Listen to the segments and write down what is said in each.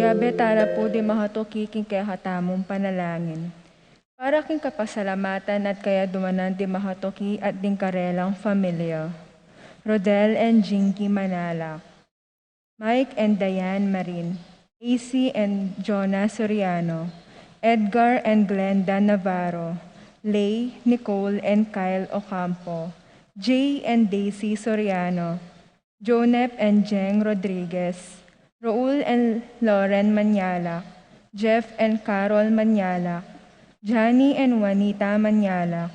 Kuya betara po di mahatoki king kaya hatamong panalangin. Para king kapasalamatan at kaya dumanan di mahatoki at ding karelang familia. Rodel and Jinky Manalak. Mike and Diane Marin. AC and Jonah Soriano. Edgar and Glenda Navarro. Lay, Nicole and Kyle Ocampo. Jay and Daisy Soriano. Jonep and Jeng Rodriguez. Raul and Lauren Manyalak. Jeff and Carol Manyalak. Johnny and Juanita Manyalak.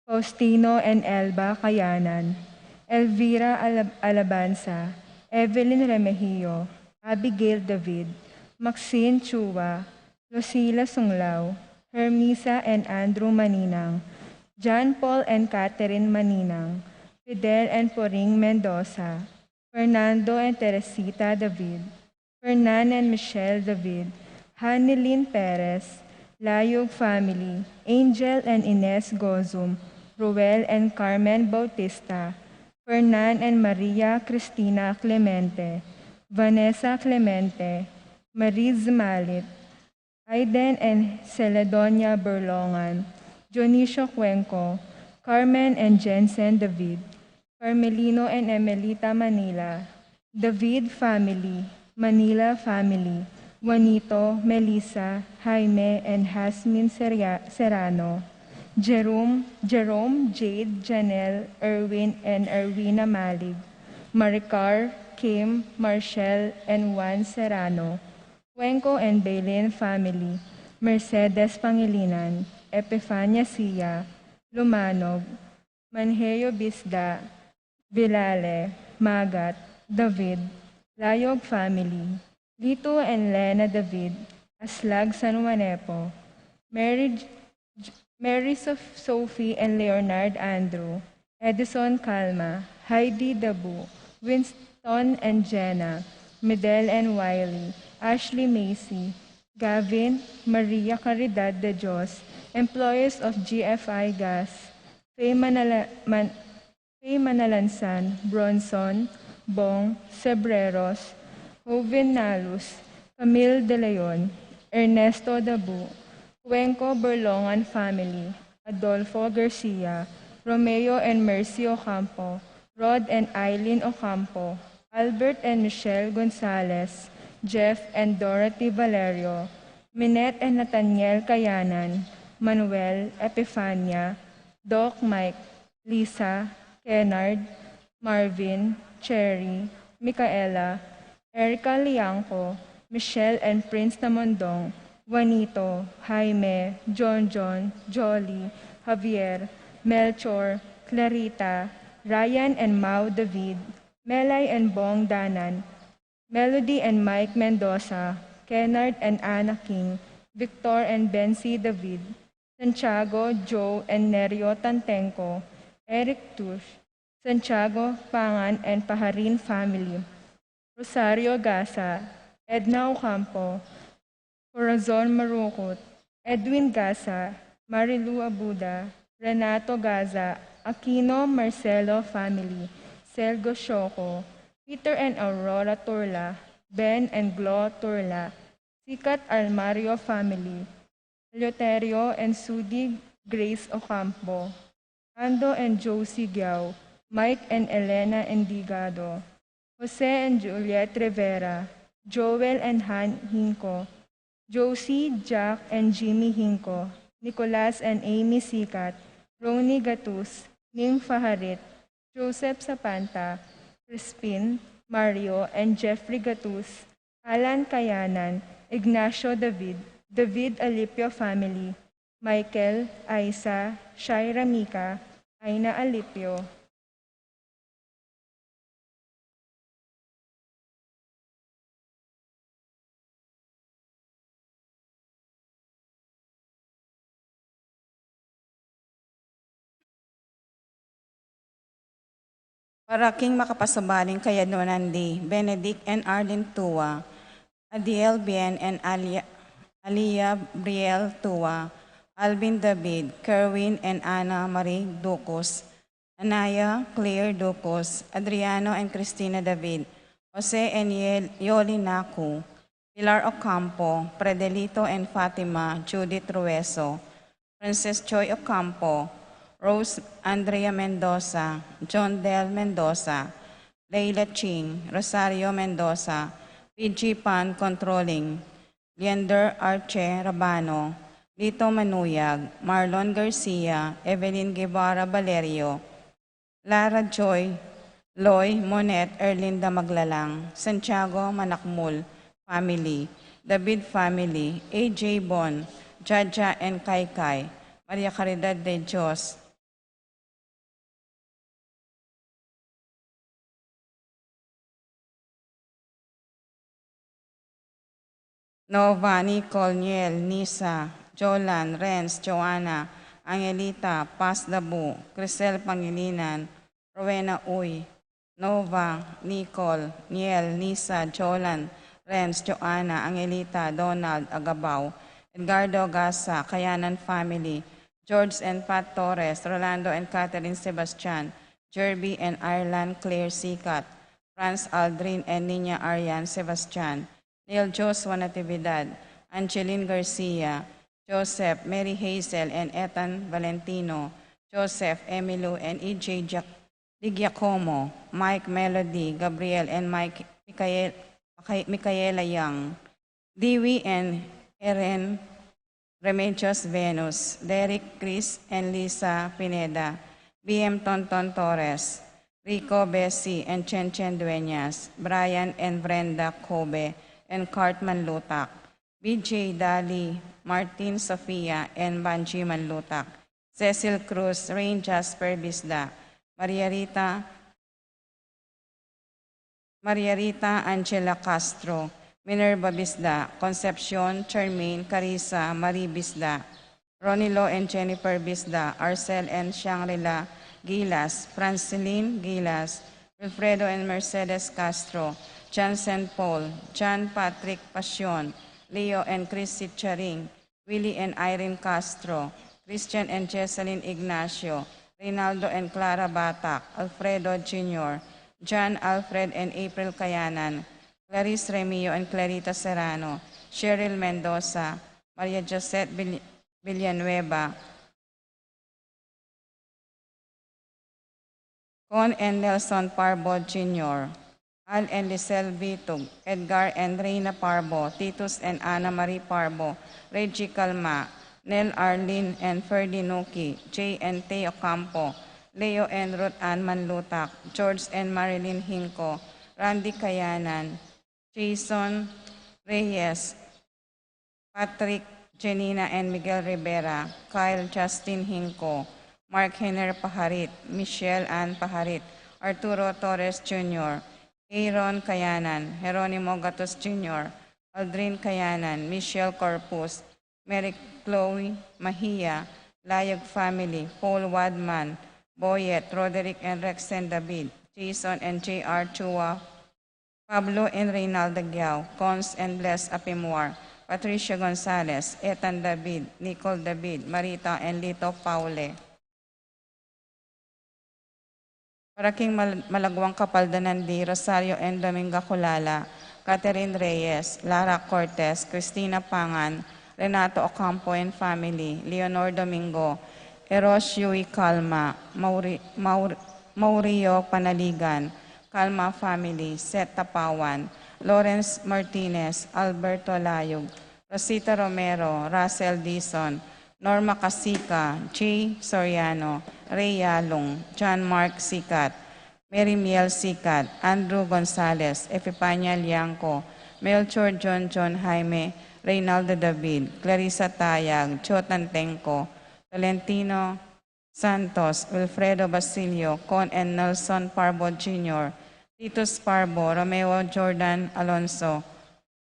Faustino and Elba Kayanan. Elvira Alabanza. Evelyn Remehio. Abigail David. Maxine Chua. Lucila Sunglao. Hermisa and Andrew Maninang. John Paul and Catherine Maninang. Fidel and Poring Mendoza. Fernando and Teresita David. Fernan and Michelle David. Hanilyn Perez. Layog Family. Angel and Ines Gozum. Ruel and Carmen Bautista. Fernan and Maria Cristina Clemente. Vanessa Clemente. Mariz Malit. Aiden and Celedonia Berlongan. Dionisio Cuenco. Carmen and Jensen David. Carmelino and Emelita Manila. David Family. Manila Family. Juanito, Melissa, Jaime, and Hasmin Serrano. Jerome, Jade, Janelle, Erwin, and Erwina Malig. Maricar, Kim, Marshall, and Juan Serrano. Cuenco and Bailin Family. Mercedes Pangilinan. Epifania Sia. Lumanog. Manheyo Bisda. Vilale. Magat. David. Layog Family. Lito and Lena David. Aslag San Juanepo. Mary Sophie and Leonard Andrew. Edison Calma. Heidi Dabu. Winston and Jenna. Medel and Wiley. Ashley Macy. Gavin. Maria Caridad de Dios. Employees of GFI Gas. Faye Manalansan. Bronson. Bong, Sebreros, Joven Nalus, Camille De Leon, Ernesto Dabu, Cuenco Berlongan Family, Adolfo Garcia, Romeo and Mercy Ocampo, Rod and Eileen Ocampo, Albert and Michelle Gonzalez, Jeff and Dorothy Valerio, Minette and Nathaniel Kayanan, Manuel, Epifania, Doc Mike, Lisa, Kennard, Marvin, Cherry, Micaela, Erica Liangco, Michelle and Prince Namondong, Juanito, Jaime, John, Jolly, Javier, Melchor, Clarita, Ryan and Mau David, Melay and Bong Danan, Melody and Mike Mendoza, Kennard and Anna King, Victor and Bency David, Santiago, Joe and Nerio Tantenco, Eric Tush, Santiago, Pangan, and Paharin Family. Rosario Gasa, Edna Ocampo, Corazon Marukot, Edwin Gasa, Marilu Abuda, Renato Gaza, Aquino Marcelo Family, Selgo Shoko, Peter and Aurora Turla, Ben and Glo Turla, Sikat Almario Family, Eleuterio and Sudi Grace Ocampo, Ando and Josie Giao, Mike and Elena Endigado, Jose and Juliet Rivera, Joel and Han Hinco, Josie, Jack and Jimmy Hinco, Nicolas and Amy Sikat, Roni Gatus, Ning Faharit, Joseph Sapanta, Crispin, Mario and Jeffrey Gatus, Alan Kayanan, Ignacio David, David Alipio Family, Michael, Aisa, Shaira Mika, Aina Alipio, Paraking makapasabaling kay Nonandi, Benedict and Arlene Tua, Adiel Bien and Alia Briel Tua, Alvin David, Kerwin and Anna Marie Ducos, Anaya Claire Ducos, Adriano and Cristina David, Jose and Yoli Naku, Pilar Ocampo, Predelito and Fatima Judith Rueso, Princess Joy Ocampo, Rose Andrea Mendoza, John Del Mendoza, Leila Ching, Rosario Mendoza, PG Pan Controlling, Leander Arche Rabano, Lito Manuyag, Marlon Garcia, Evelyn Guevara Valerio, Lara Joy, Loy Monet Erlinda Maglalang, Santiago Manakmul family, David family, AJ Bon, Jaja and Kaikai, Maria Caridad de Dios, Nova, Nicole, Niel, Nisa, Jolan, Renz, Joanna, Angelita, Paz Dabu, Crisel Pangilinan, Rowena Uy, Nova, Nicole, Niel, Nisa, Jolan, Renz, Joanna, Angelita, Donald, Agabaw, Edgardo Gasa, Kayanan family, George and Pat Torres, Rolando and Catherine Sebastian, Jerby and Ireland Claire Sikat, Franz Aldrin and Nina Arian Sebastian, Neil Joshua Natividad, Angeline Garcia, Joseph, Mary Hazel and Ethan Valentino, Joseph, Emilio and EJ Di Giacomo, Mike Melody, Gabriel and Mike Micaela Young, Dewey and Erin Remedios Venus, Derek Chris and Lisa Pineda, BM Tonton Torres, Rico Bessie and Chen Chen Dueñas, Brian and Brenda Kobe and Cartman Lutak, BJ Dali, Martin Sofia and Banji Manlutak, Cecil Cruz, Rain Jasper Bisda, Maria Rita Angela Castro, Minerva Bisda, Concepcion, Charmaine, Carissa, Marie Bisda, Ronilo and Jennifer Bisda, Arcel and Shangri-La Gilas, Franceline Gilas, Wilfredo and Mercedes Castro, John St. Paul, John Patrick Pasion, Leo and Chrissy Charing, Willie and Irene Castro, Christian and Jesselyn Ignacio, Reynaldo and Clara Batak, Alfredo Jr., John Alfred and April Kayanan, Clarice Remio and Clarita Serrano, Cheryl Mendoza, Maria Josette Villanueva, Con and Nelson Parbo Jr., Al and Lisel Bitug, Edgar and Reina Parbo, Titus and Ana Marie Parbo, Reggie Calma, Nel Arlene and Ferdy Nuki, Jay and Teo Campo, Leo and Ruth Ann Manlutak, George and Marilyn Hinco, Randy Kayanan, Jason Reyes, Patrick, Janina and Miguel Rivera, Kyle Justin Hinco, Mark Henner Paharit, Michelle Ann Paharit, Arturo Torres Jr., Aaron Kayanan, Jeronimo Gatos Jr., Aldrin Kayanan, Michelle Corpus, Mary Chloe Mahia, Layag family, Paul Wadman, Boyet, Roderick and Rex and David, Jason and J.R. Chua, Pablo and Reynaldo Giao, Cons and Bless Apimwar, Patricia Gonzalez, Ethan David, Nicole David, Marita and Lito Paule. Paraking Malagwang Kapaldanan di Rosario and Dominga Culala, Catherine Reyes, Lara Cortez, Cristina Pangan, Renato Ocampo and family, Leonor Domingo, Eros Yui Calma, Maurio Panaligan, Calma family, Seth Tapawan, Lawrence Martinez, Alberto Layog, Rosita Romero, Russell Dison, Norma Casica, J. Soriano, Ray Yalong, John Mark Sikat, Mary Miel Sikat, Andrew Gonzalez, Epipania Liangco, Melchor John Jaime, Reynaldo David, Clarissa Tayag, Chotan Tenco, Valentino Santos, Wilfredo Basilio, Con and Nelson Parbo Jr., Titus Parbo, Romeo Jordan Alonso,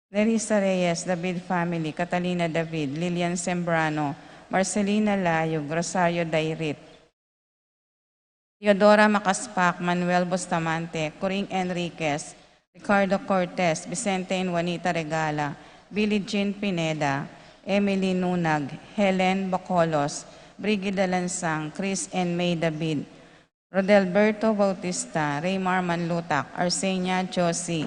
Nerissa Reyes, David family, Catalina David, Lilian Sembrano, Marcelina Layog, Rosario Dairit, Teodora Macaspac, Manuel Bustamante, Coring Enriquez, Ricardo Cortez, Vicente and Juanita Regala, Billie Jean Pineda, Emily Nunag, Helen Bacolos, Brigida Lansang, Chris and May David, Rodelberto Bautista, Raymar Manlutak, Arsenia Josie,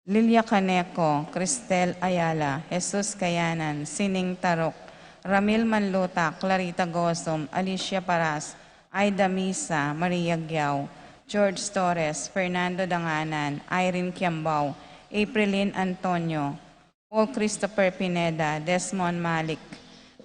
Lilia Caneco, Cristel Ayala, Jesus Kayanan, Sining Tarok, Ramil Manluta, Clarita Gosom, Alicia Paras, Aida Misa, Maria Giao, George Torres, Fernando Danganan, Irene Kiambao, Aprilin Antonio, Paul Christopher Pineda, Desmond Malik,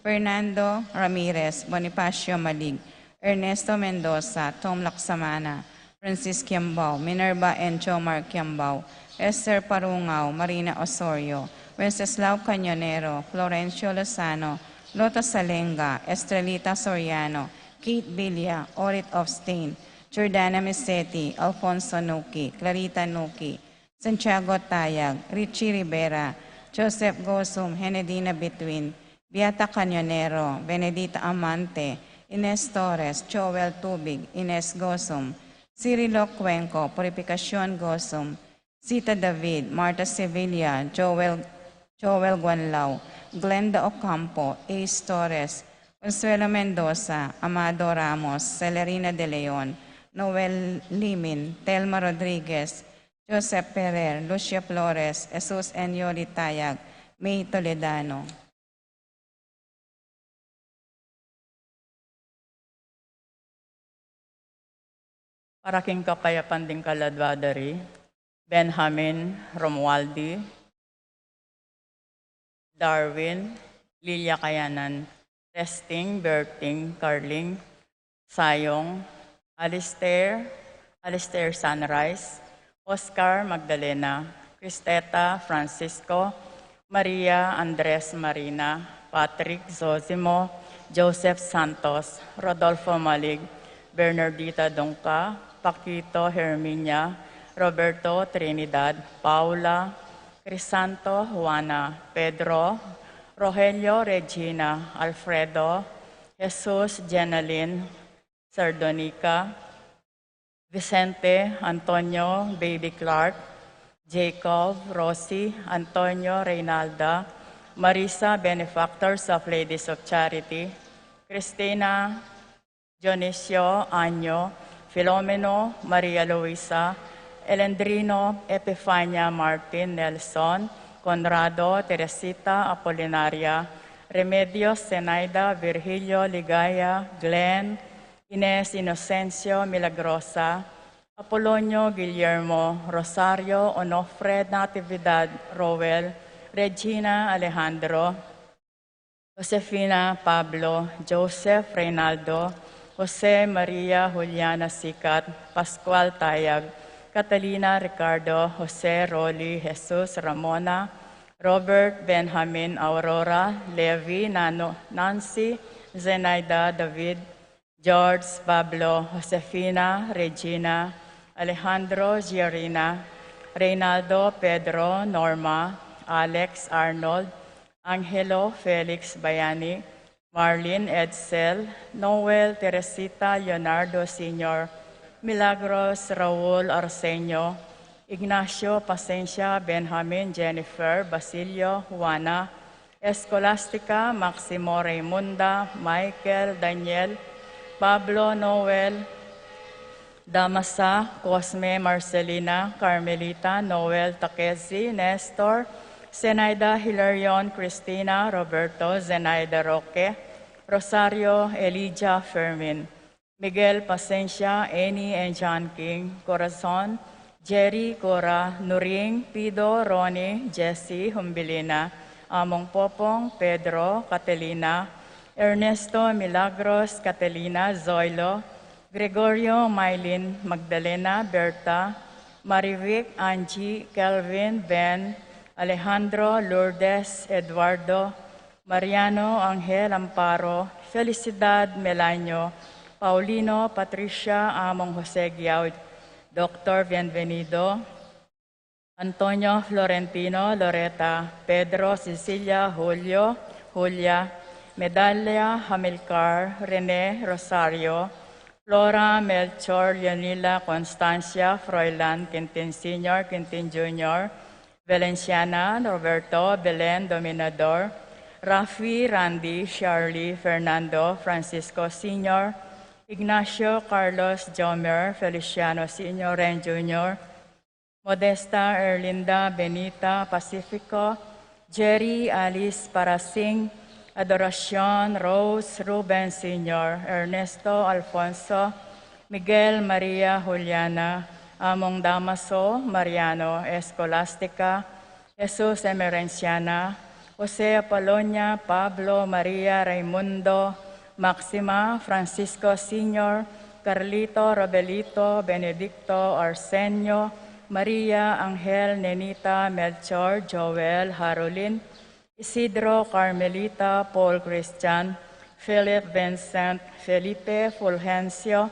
Fernando Ramirez, Bonifacio Malig, Ernesto Mendoza, Tom Laksamana, Francis Kiambao, Minerva and Jomar Kiambao, Esther Parungaw, Marina Osorio, Wenceslao Cañonero, Florencio Lozano, Lota Salenga, Estrelita Soriano, Kate Villa, Orit of Stain, Jordana Misetti, Alfonso Nuki, Clarita Nuki, Santiago Tayag, Richie Rivera, Joseph Gosum, Henedina Between, Beata Cañonero, Benedita Amante, Ines Torres, Joel Tubig, Ines Gosum, Cirilo Cuenco, Purificacion Gosum, Sita David, Marta Sevilla, Joel Guanlao, Glenda Ocampo, Ace Torres, Consuelo Mendoza, Amado Ramos, Celerina De Leon, Noel Limin, Telma Rodriguez, Joseph Ferrer, Lucia Flores, Jesus Enyori Tayag, May Toledano. Paraking Kapayapan din Kaladwadari, Benjamin Romualdi, Darwin, Lilia Kayanan, Resting, Berting, Carling, Sayong, Alistair Sunrise, Oscar Magdalena, Cristeta Francisco, Maria Andres Marina, Patrick Zosimo, Joseph Santos, Rodolfo Malig, Bernardita Dongka, Paquito Herminia, Roberto Trinidad, Paula, Crisanto Juana, Pedro, Rogelio Regina, Alfredo, Jesus Jenaline, Sardonica, Vicente Antonio Baby Clark, Jacob Rossi, Antonio Reynalda, Marisa Benefactors of Ladies of Charity, Cristina Dionisio Año, Filomeno Maria Luisa, Elendrino Epifania Martin Nelson, Conrado Teresita Apolinaria, Remedios Zenaida Virgilio Ligaya, Glenn, Ines Inocencio Milagrosa, Apolonio Guillermo, Rosario Onofre Natividad Rowel, Regina Alejandro, Josefina Pablo, Joseph Reynaldo, Jose Maria Juliana Sikat, Pascual Tayag, Catalina Ricardo, Jose Rolly, Jesus Ramona, Robert Benjamin Aurora, Levi Nancy, Zenaida David, George Pablo, Josefina Regina, Alejandro Giorina, Reynaldo Pedro Norma, Alex Arnold, Angelo Felix Bayani, Marlene Edsel, Noel Teresita Leonardo Sr., Milagros Raul Arsenio, Ignacio Pasencia Benjamin Jennifer Basilio Juana, Escolastica Maximo Raymunda, Michael Daniel, Pablo Noel, Damasa, Cosme Marcelina, Carmelita, Noel Takezi, Nestor, Zenaida Hilarion, Cristina, Roberto, Zenaida Roque, Rosario, Elijah Fermin, Miguel Pasencia, Annie and John King, Corazon, Jerry, Cora, Nuring, Pido, Ronnie, Jesse, Humbilina, Among Popong, Pedro, Catalina, Ernesto, Milagros, Catalina, Zoilo, Gregorio, Mylin, Magdalena, Berta, Marivic, Angie, Kelvin, Ben, Alejandro, Lourdes, Eduardo, Mariano, Angel, Amparo, Felicidad, Melanio, Paulino, Patricia, Among Jose Giao, Dr. Bienvenido, Antonio Florentino, Loreta, Pedro, Cecilia, Julio, Julia, Medalia, Hamilcar, Rene, Rosario, Flora, Melchor, Leonila, Constancia, Froilan, Quintin Sr., Quintin Jr., Valenciana, Roberto, Belen, Dominador, Rafi, Randy, Charlie, Fernando, Francisco Sr., Ignacio, Carlos, Jomer, Feliciano Sr. and Jr., Modesta Erlinda Benita Pacifico, Jerry Alice Parasing, Adoracion Rose Ruben Sr., Ernesto Alfonso, Miguel Maria Juliana, Among Damaso Mariano Escolastica, Jesus Emerenciana, Jose Apolonia Pablo Maria Raimundo, Maxima Francisco Sr., Carlito Robelito Benedicto Arsenio, Maria Angel Nenita Melchor Joel Harolin, Isidro Carmelita Paul Christian, Philip Vincent Felipe Fulgencio,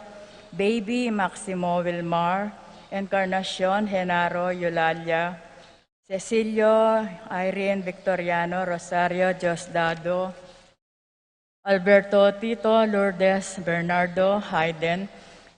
Baby Maximo Wilmar, Encarnacion Genaro Eulalia, Cecilio Irene Victoriano Rosario Diosdado, Alberto Tito Lourdes Bernardo Hayden,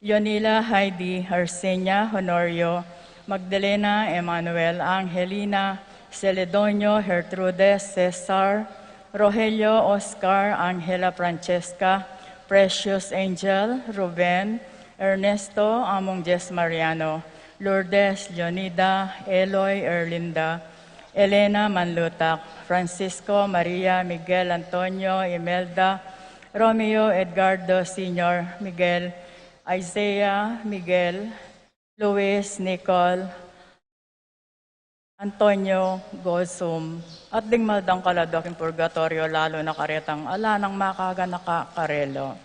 Leonila Heidi Arcenia Honorio, Magdalena Emanuel Angelina, Celedonio Gertrudes Cesar, Rogelio Oscar Angela Francesca, Precious Angel Ruben, Ernesto Among Jes Mariano, Lourdes Leonida, Eloy Erlinda, Elena Manlutak, Francisco Maria Miguel Antonio Imelda, Romeo Edgardo Sr. Miguel, Isaiah Miguel, Luis Nicole, Antonio Gosum, at dingmaldang kaladoking purgatorio lalo na karetang ala ng makaga nakakarelo.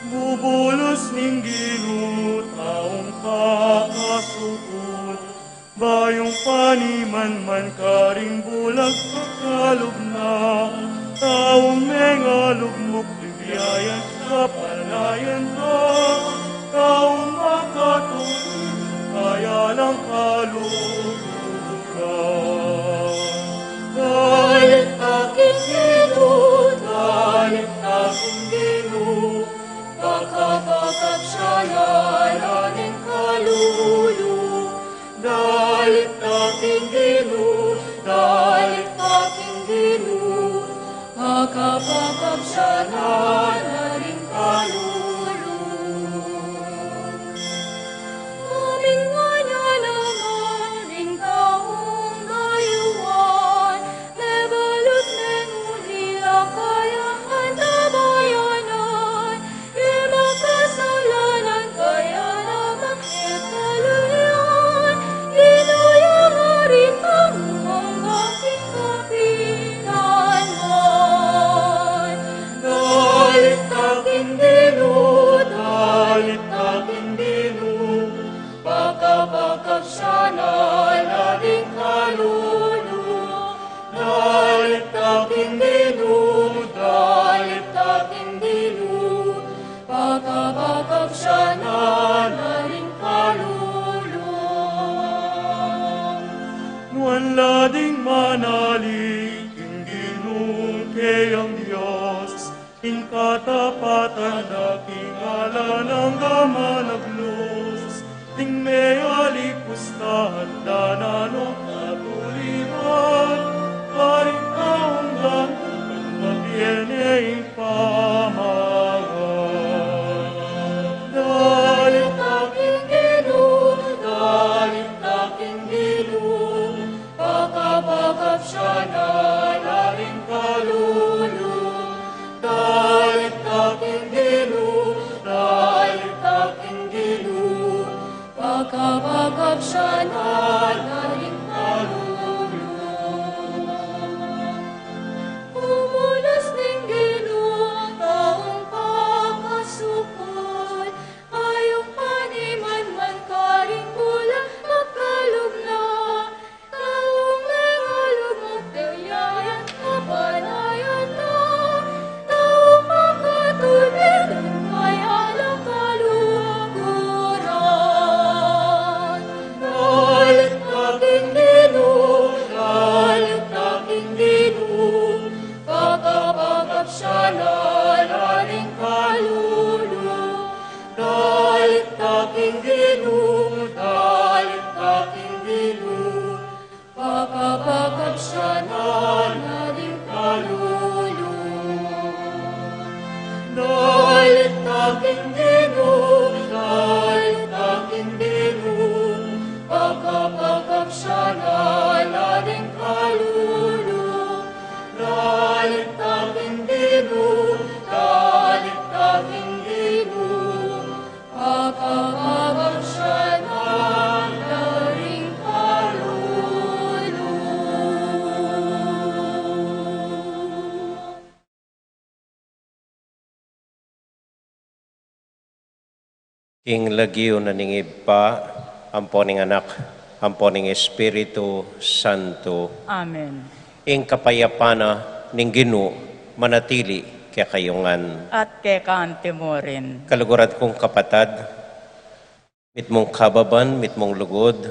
Bubulos ning Ginoo taong kakasuot, bayong paniman man karing bulag kakalugna, taong mengalugmok bibiyayan sa palayan ka, taong makatulog, kaya lang kalulugan. Galit aking Ginoo, galit aking Ginoo, kakapagap siya nalaning kalulu. Galit aking Ginoo, galit aking Ginoo, kakapagap siya nalaning kalulu. Aming nga niya naman, ring taong gayuan, nebalot ng unila kaya antabayanan, kasalanan kaya namang ikaluyan, inuyamarin ang aking kapinanman. Galit aking Ginoo, galit aking Ginoo, pagkabagab siya nalaning kalulu. Galit aking Ginoo, galit aking Ginoo, pagkabagab siya nalaning kalulu. Wala ding manalig ang Ginoo kayang Diyos, in katapatan aking ala ng gamanaglos, ting may alipusta at dananong katuliman, kahit Ing lagyo na ningib pa, amponing anak, amponing Espiritu Santo. Amen. Ing kapayapana ning Ginoo manatili kaya kayungan. At kay kaante mo rin. Kalugurad kong kapatad, mitmong kababan, mitmong lugod,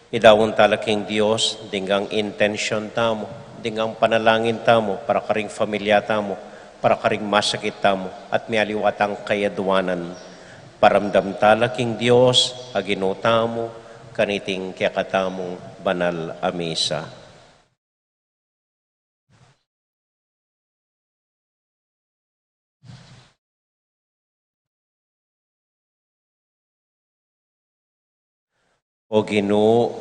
idawon talaking Diyos, dinggang intention tamo, dinggang panalangin tamo, para karing familia tamo, para karing masakit tamo, at mialiwatang kayaduanan. Paramdam talaking Diyos, agino tamo, kaniting kaya katamong banal a misa. O Ginoo,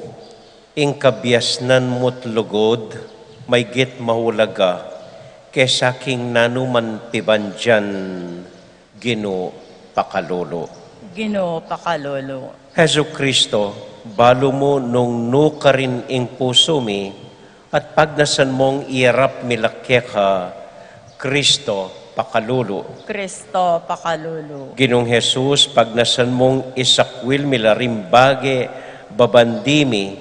ing kabiasnan mo't lugod, may git mahulaga, kesa king nanuman pibandyan, Ginoo pakalolo. Ginoo pakalolo. Hesu Kristo, balo mo nung nuka rin ing puso mi, at pagnasan mong iarap milakeka, Kristo pakalolo. Kristo pakalolo. Ginong Jesus, pagnasan mong isakwil milarimbage, babandimi,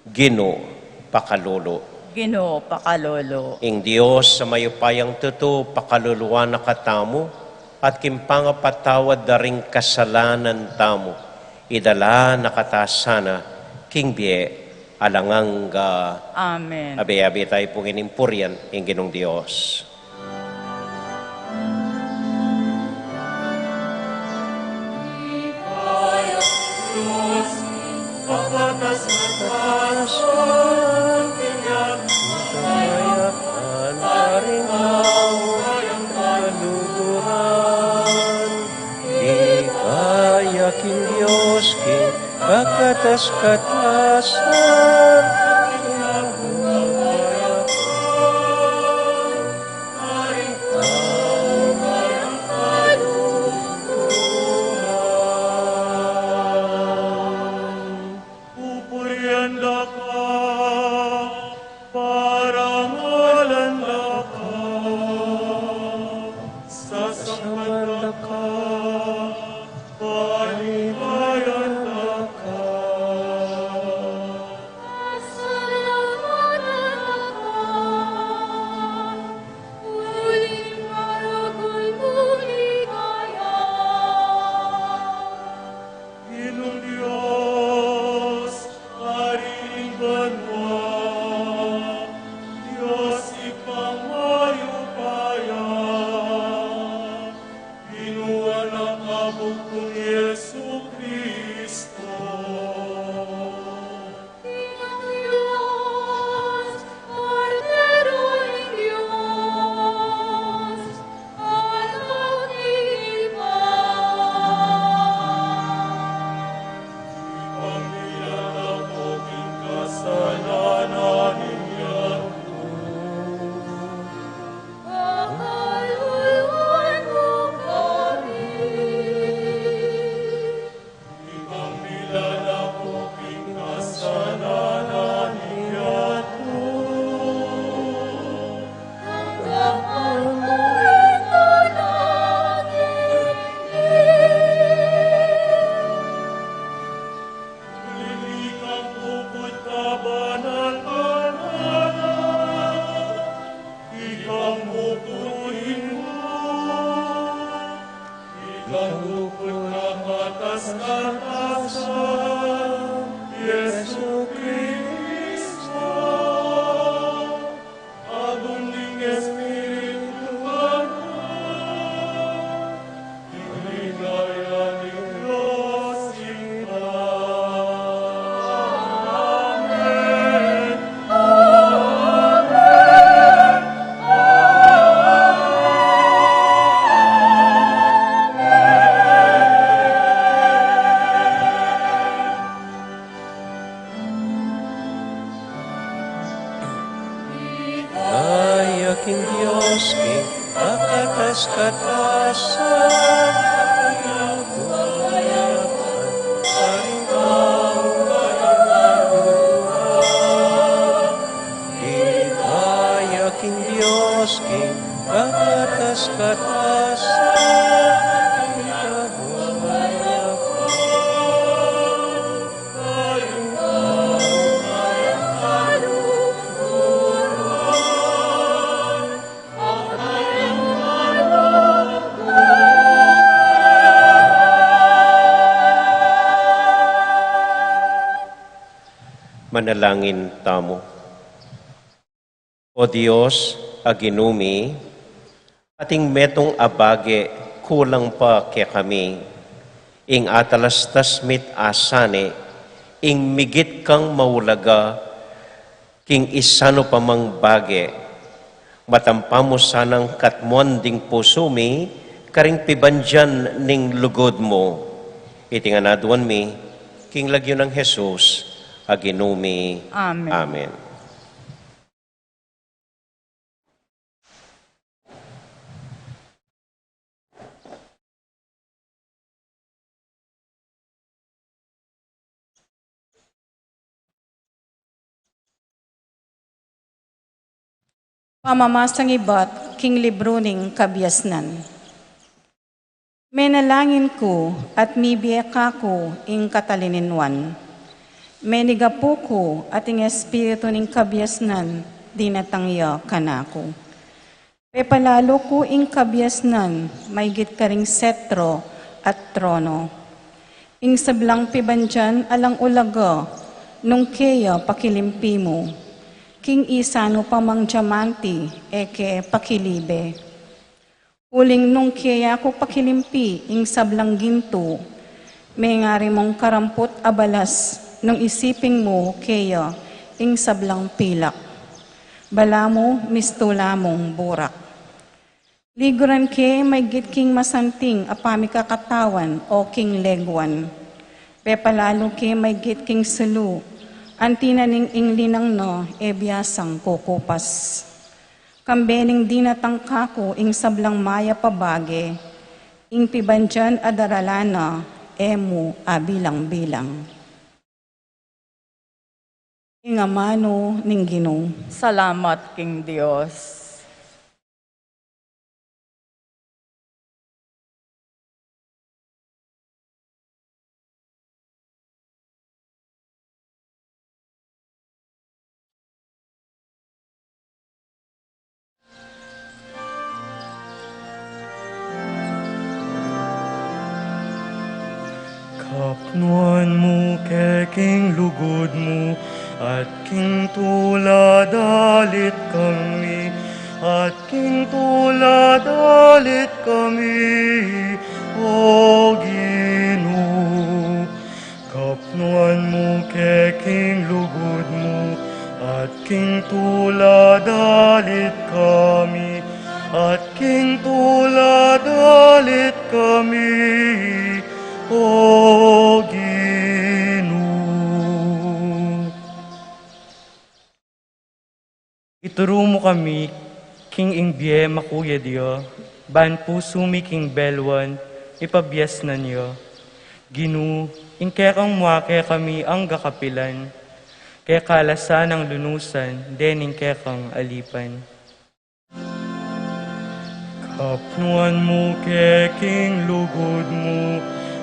Ginoo pakalolo. Ginoo pakalolo. Ing Dios sa mayupayang tuto, pakaluluwa na katamo, at kimpangapatawad daring kasalanan tamo, idala nakatasana, king bie, alanganga. Amen. Abe-abe tayo pong inimpuryan, ing Ginong Dios. King Diyos, King Pagkatas-katasan, Pupurian ka, parangalan ka, sasampan ka, palibayan ka. Ginong Diyos, Haring banwa, Diyos ipangmayupayan, Ginua na kabukong Yesu Kristo. Pamilya na poging kasalanan niya. Pamilya na poging kasalanan niya. Lilikang puput ka banal-banal, ikang pupuhin mo. Ikang puput na katas-katasan, Yesu Kristo. Aduning Espiritu Santo, iligaya ni Diyos ika. Amen. Ay, aking Diyos, King Pagkatas-katasan, ay, aking Diyos, King Pagkatas-katasan, manalangin tamo. O Dios, aginumi, ating metong abage kulang pa kaya kami, ing atalastas mit asane, ing migit kang maulaga, king isano pamang bage, matampamo sanang katmon ding pusumi, karing pibandyan ning lugod mo. Itinganaduan mi, king lagyo ng Jesus, aginumi. Amen. Amen. Pamamasang ibat, king libro ning kabiasnan. Menalangin ko at mibiyaka ko ing katalininwan. Menigapu ko at ing espiritu ning kabiasnan, dinatangya kanako. Pepalalo ko ing kabiasnan, may git karing setro at trono. Ing sablang pibandyan alang ulaga, nung keya pakilimpi mo. King isano pamang diamanti, eke pakilibe. Uling nung kaya ko pakilimpi, ing sablang ginto, may ngari mong karampot abalas, nung isiping mo kaya, ing sablang pilak. Bala mo, mistula mong burak. Liguran ke, may git king masanting, apami kakatawan, o king legwan. Pepalalo ke, may git king sulu, antinaning inglinang no, e biyasang kukupas. Kambening dinatangka ko, ing sablang maya pabage, ing pibandyan adaralana, emu abilang-bilang. Ing amano ning Ginoo. Salamat, King Dios. Kapnuan mo king lugod mo, at king tuladalit kami, at king tuladalit kami, O Ginoo. Kapnuan mo king lugod mo, at king tuladalit kami, at king tuladalit kami, O Ginoo. Ituro mo kami, King Ingbie Makuya Dio, ban puso mi King Belwan, ipabiyas na niyo. Ginoo, ingke kang muake kami ang gakapilan, kaya kalasan ang lunusan, dening kaya kang alipan. Kapnuan mo king lugod mo,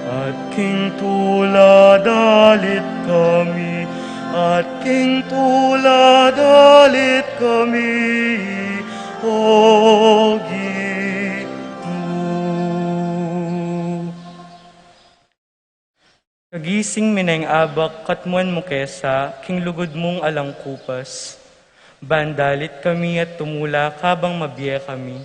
at king tuladalit kami, at king tuladalit kami, O Ginoo. Kagising mineng abak, katmuan mo kesa, king lugod mong alang kupas. Bandalit kami at tumula kabang mabiye kami.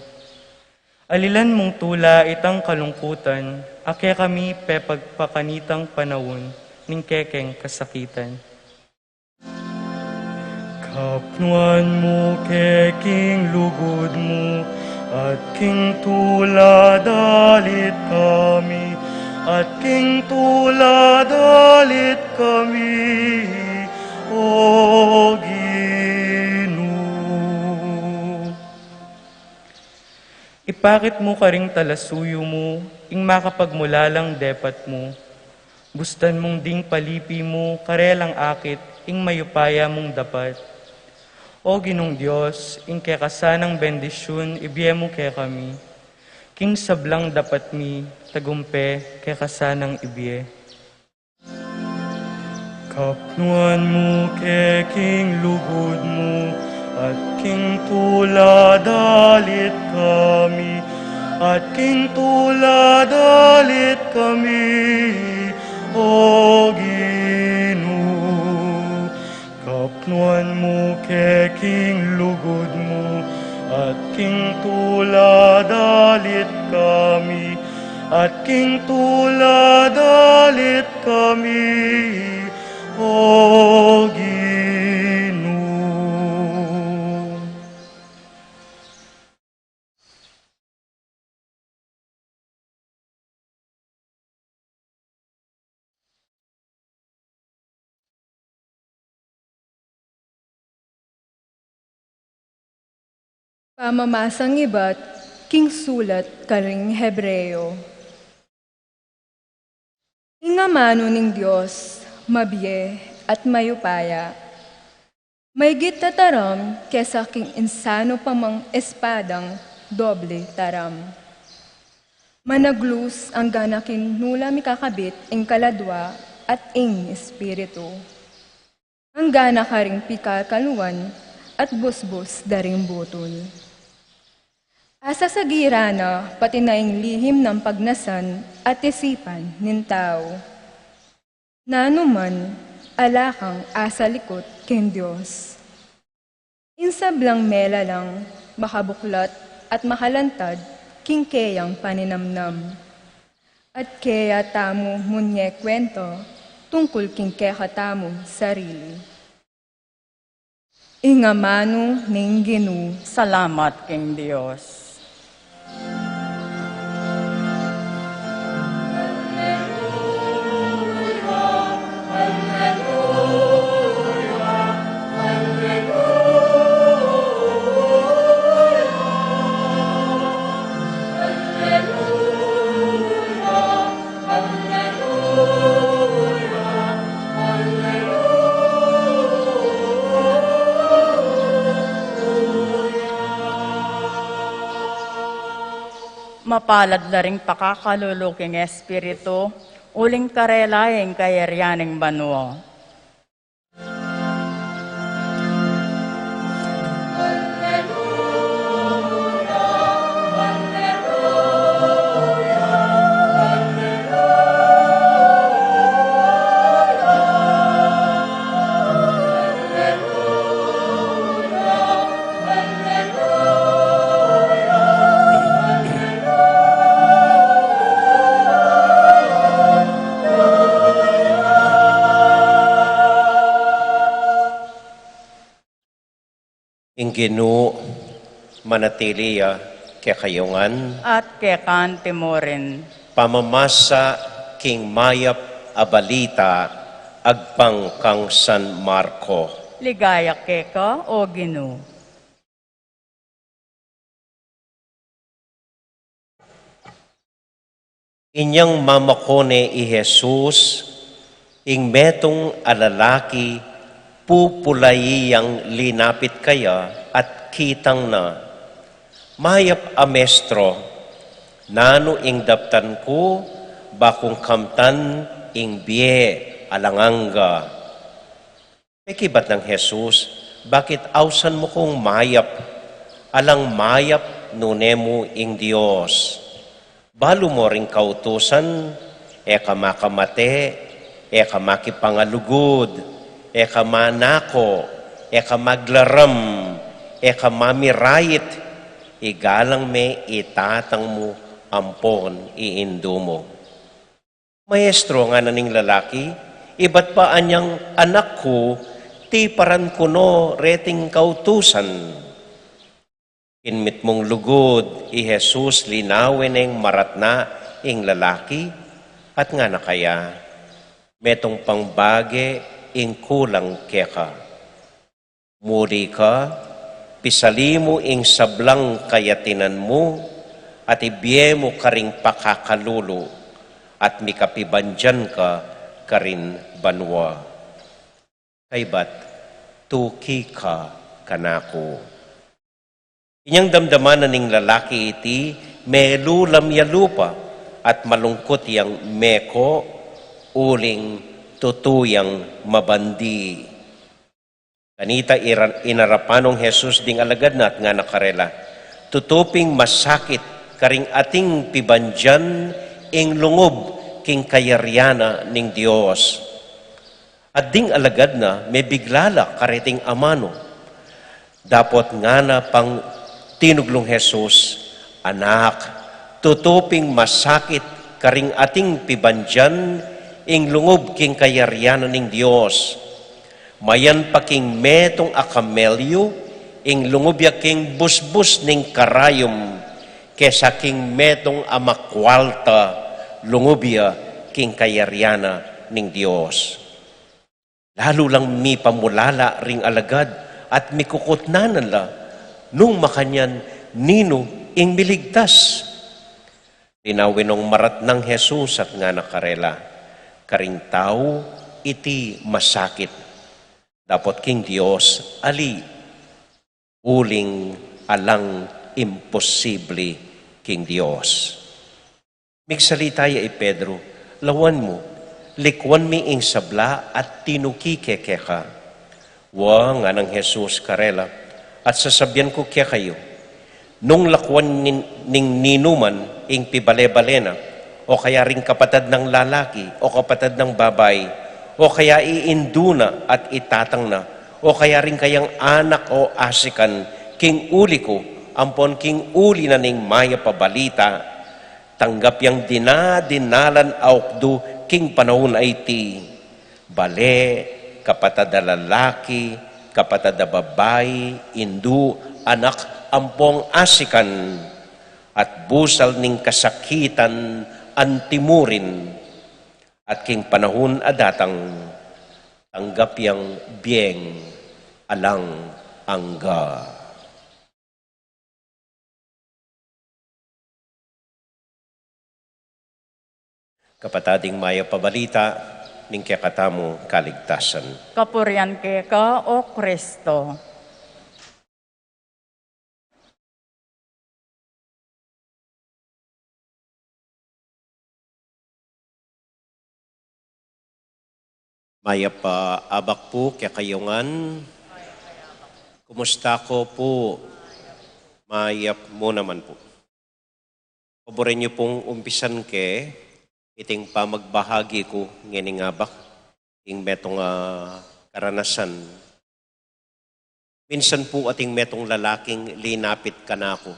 Alilan mong tula itang kalungkutan, ake kami pepagpakanitang panawon, ning kekeng kasakitan. Kapnuan mo king lugod mo, at king tuladalit kami, at king tuladalit kami, O Ginoo. Ipakit mo karing talasuyo mo, ing makapagmulalang depat mo. Bustan mong ding palipi mo, karelang akit, ing mayupaya mong dapat. O Ginong Diyos, ing kekasanang bendisyon, ibiye mo kaya kami. King sablang dapat mi, tagumpe, kekasanang ibiye. Kapnuan mo king lugod mo, at king tuladalit kami, at king tuladalit kami, O Ginoo. nuan mo keking lugod mo, at king tuladalit kami, at king tuladalit kami, O Ginoo. Pamamasang iba't king sulat karing Hebreo. Ingamano ning Diyos, mabiye at mayupaya. May tataram kesa king insano pamang espadang doble taram. Managlus ang ganakin nula mikakabit ing kaladwa at ing espiritu. Ang gana karing pikakaluan at busbus daring butol. Asa sa girana, pati na ing lihim ng pagnasan at isipan nin tao. Nanuman, alakang asa likot ken Diyos. Insablang mela lang, makabuklat at makalantad, king keyang paninamnam. At kaya tamo munye kwento, tungkol king kaya tamo sarili. Ingamano ning Ginoo. Salamat, King Diyos. Mapalad na ring pakakaluluking espiritu, uling karelayeng kayaryaning banwa. Ginoo manatiliya kekayungan At kekan timorin, pamamasa king mayap abalita agpang kang San Marco. ligaya keka o Ginoo. Inyang mamakone i Jesus, ing metong alalaki, pupulayiyang linapit kaya at kitang na. Mayap a mestro, nano ing daptan ko, bakong kamtan ing biye alanganga. Pekibat ng Jesus, bakit ausan mo kong mayap, alang mayap nunemo ing Diyos. Balo mo ring kautusan, eka makamate, eka makipangalugod, eka manako, eka maglaram, eka mamirayit, igalang me itatang mo ampon iindo mo. Maestro nga naning lalaki, iba't pa anyang anak ko, ti paran kuno reting kautusan. Inmit mong lugod, i Jesus linawin ng maratna ing lalaki, at nga na kaya, metong pangbage ing kulang keka. Muri ka, pisali mo ing sablang kayatinan mo, at ibiye mo karing pakakalulo, at mikapibandyan ka karin banwa. Kaybat, tuki ka kanako. Inyang damdaman na ning lalaki iti, melulam ya lupa, at malungkot yang meko, uling tutuyang mabandi. Kanita inarapanong Jesus ding alagad na at nga nakarela, tutuping masakit karing ating pibandyan ing lungob king kayaryana ning Dios. At ding alagad na may biglala kariting amano. Dapot nga na pang tinuglong Jesus, anak, tutuping masakit karing ating pibandyan, ing lungob king kayaryanan ning Dios. Mayan pa king metong akamelyo, ing lungob ya king busbus ning karayom, kesa king metong amakwalta, lungob ya king kayaryana ning Dios. Lalo lang mi pamulala ring alagad at mikukutnanan la nung makanyan nino ing miligtas. Linawin ng marat ng Jesus at nga nakarela, karing tao iti masakit. Dapat king Dios ali uling alang imposible king Dios. Migsalita ya Pedro, lawan mo, likwan mi ing sabla at tinukike ka. Wa nga ng Jesus karela, at sasabyan ko kaya kayo, nung lakwan ning ninuman ing pibale-balena, o kaya ring kapatad ng lalaki, o kapatad ng babay, o kaya iinduna at itatang na, o kaya ring kayang anak o asikan, king uli ko, ampon king uli na ning maya pabalita, tanggap yang dinadinalan aukdo king panahon ay ti bale, kapatada lalaki, kapatada babae, indu, anak, ampong asikan, at busal ning kasakitan antimurin, at king panahon adatang tanggap yang bieng alang angga. Kapatading maya pabalita, ning kakatamo kaligtasan. Kapurian ke ka, O Kristo. Maya pa abak po kakayungan. Kumusta ko po? Maya mo naman po. Paborin niyo pong umpisan ke, iting pa magbahagi ko ngayon nga bak, ing metong karanasan. Minsan po ating metong lalaking linapit ka na ako.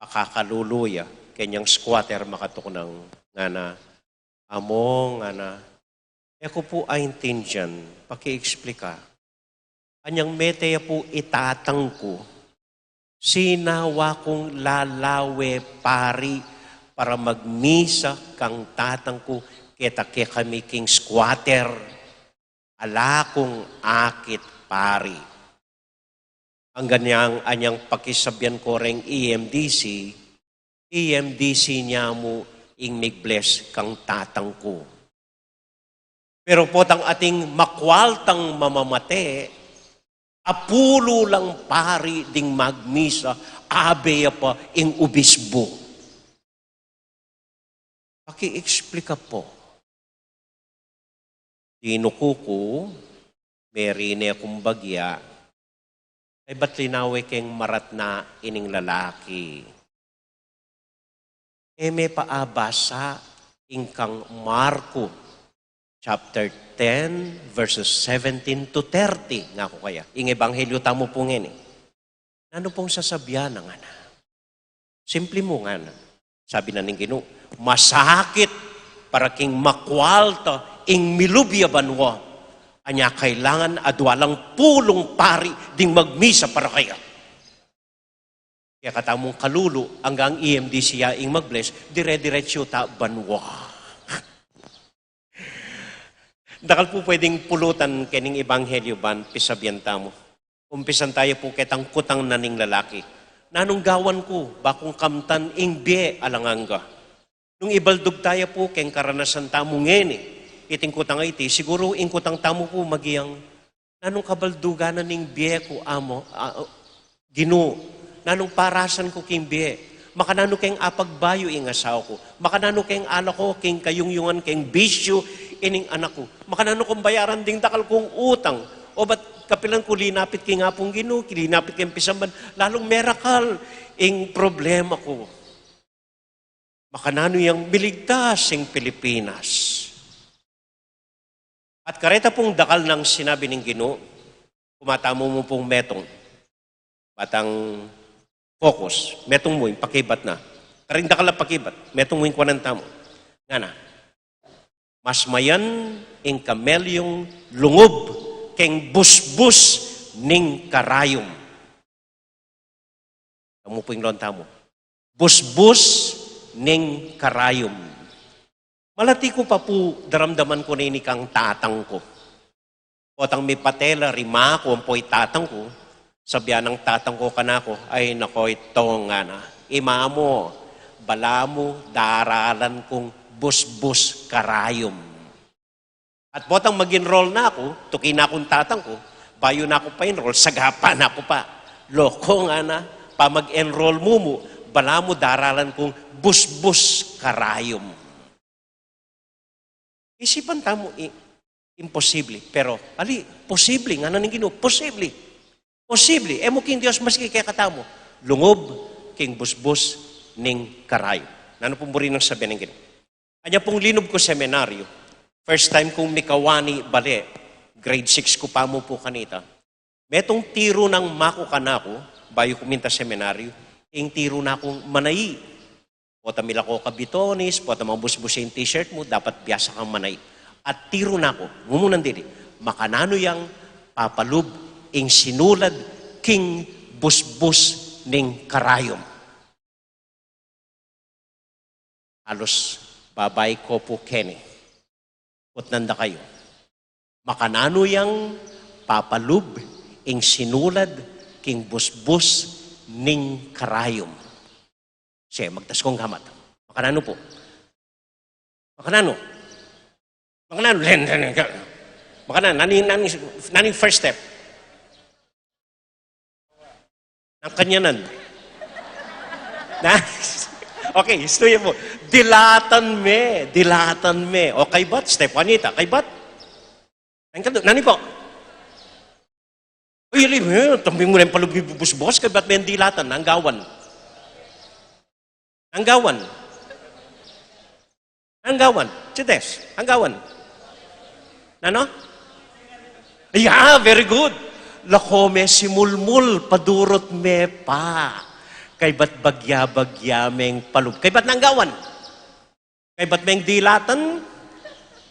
Pakakaluluya, kanyang squatter makatuknang nga na, amo nga na, ko po ay intindihan, paki-explika. Anyang meteya po itatang ko, sinawa kong lalawe pari, para magmisa kang tatang ko, kita kami king squatter, ala kong akit pari. Ang anyang pakisabyan ko ring EMDC niya mo ing mig-bless kang tatang ko. Pero po tang ating makwaltang mamamate, apulo lang pari ding magmisa, abeya pa ing ubisbo. Paki-explika po. Tinukuko, merine akong bagya, ay ba't linawi keng marat na ining lalaki? May paabasa ingkang Marko, chapter 10, verses 17 to 30. Nga ko kaya. Ing ebanghelyo tamo po ngayon. Ano pong sasabyan nga na? Simple mo nga na. Sabi na ning Ginoo, masakit para king makwalta ing milubya banwa. Anya kailangan adwalang pulong pari ding magmisa para kaya. Kaya katamong kalulu hanggang EMD siya ing mag-bless, dire-diretso ta banwa. Dakal po pwedeng pulutan kening ebanghelyo ban pisabyan tamo. Umpisan tayo po ketang kutang naning lalaki. Nanong gawan ko, bakong kamtan ing biye alanganga. Nung ibaldog tayo po, keng karanasan tamo ngeni, iting kutang iti, siguro ing kutang tamo po magiyang, nanong kabalduganan ning biye ko amo, Ginoo, nanong parasan ko king biye, makanano keng apagbayo ing asawa ko, makanano keng ala ko, keng kayungyungan, keng bisyo, ining anak ko, makanano kong bayaran ding dakal kong utang, o ba't kapilan ko linapit kay nga pong Ginoo, linapit kay pisamban, lalong merakal ing problema ko. Makanano yung biligtas ing Pilipinas. At kareta pong dakal ng sinabi ng Ginoo, kumatamo mo pong metong, batang focus, metong mo, yung pakibat na. Karing dakal na pakibat, metong mo yung kwananta mo. Nga na, mas mayan ing kamelyong lungob keng busbus ning karayom. Kamu po yung lonta mo. Busbus ning karayom. Malati ko pa po, daramdaman ko na ini kang tatang ko. O tang may patela, rima ko, ang po'y tatang ko, sabihan ng tatang ko kanako, ay nakoy to nga na. Ima mo, bala mo, daralan kong busbus karayom. At botang mag-enroll na ako, tukin na akong tatang ko, bayo na ako pa-enroll, sagapa na ako pa. Loko nga na, pa mag-enroll mo, bala mo, daralan kong busbus karayom. Isipan tamo, imposible. Pero, posible nga na ng Ginoo, posible. Posible. Emo king Diyos, maski kaya katamo, lungob king busbus ning karayom. Nano pong buri ng sabi ng Ginoo. Anya pong linob ko seminaryo, first time kong mikawani bali, grade 6 ko pa mo po kanita. Metong tiro ng mako kanako, bayo kuminta seminaryo, ing tiro na akong manayi. Pota mila ko kabitonis, pota mga busbusin t-shirt mo, dapat biyasa kang manay. At tiro na ko, ngumunan dili, makanano yang papalub ing sinulad king busbus ning karayom. Halos babay ko po Kenny. Putnanda kayo. Makanano yang papalub ing sinulad king busbus ning karayom. Siya, magtas kong gamat. Makanano po? Makanano? Makanano? Makanano? Naning first step? Ang kanyanan. Okay, istuya mo. Dilatan me. O kay bat? Step 1 ita. Kay bat? Nani po? Uy, tambing mo na yung palubibubus-bus, kay bat may dilatan, anggawan. Anggawan. Chites, anggawan. Ano? Yeah, very good. Lakome simulmul, padurot me pa. Kay ba't bagya-bagya meng palub. Kay ba't nanggawan? Kay ba't meng dilatan?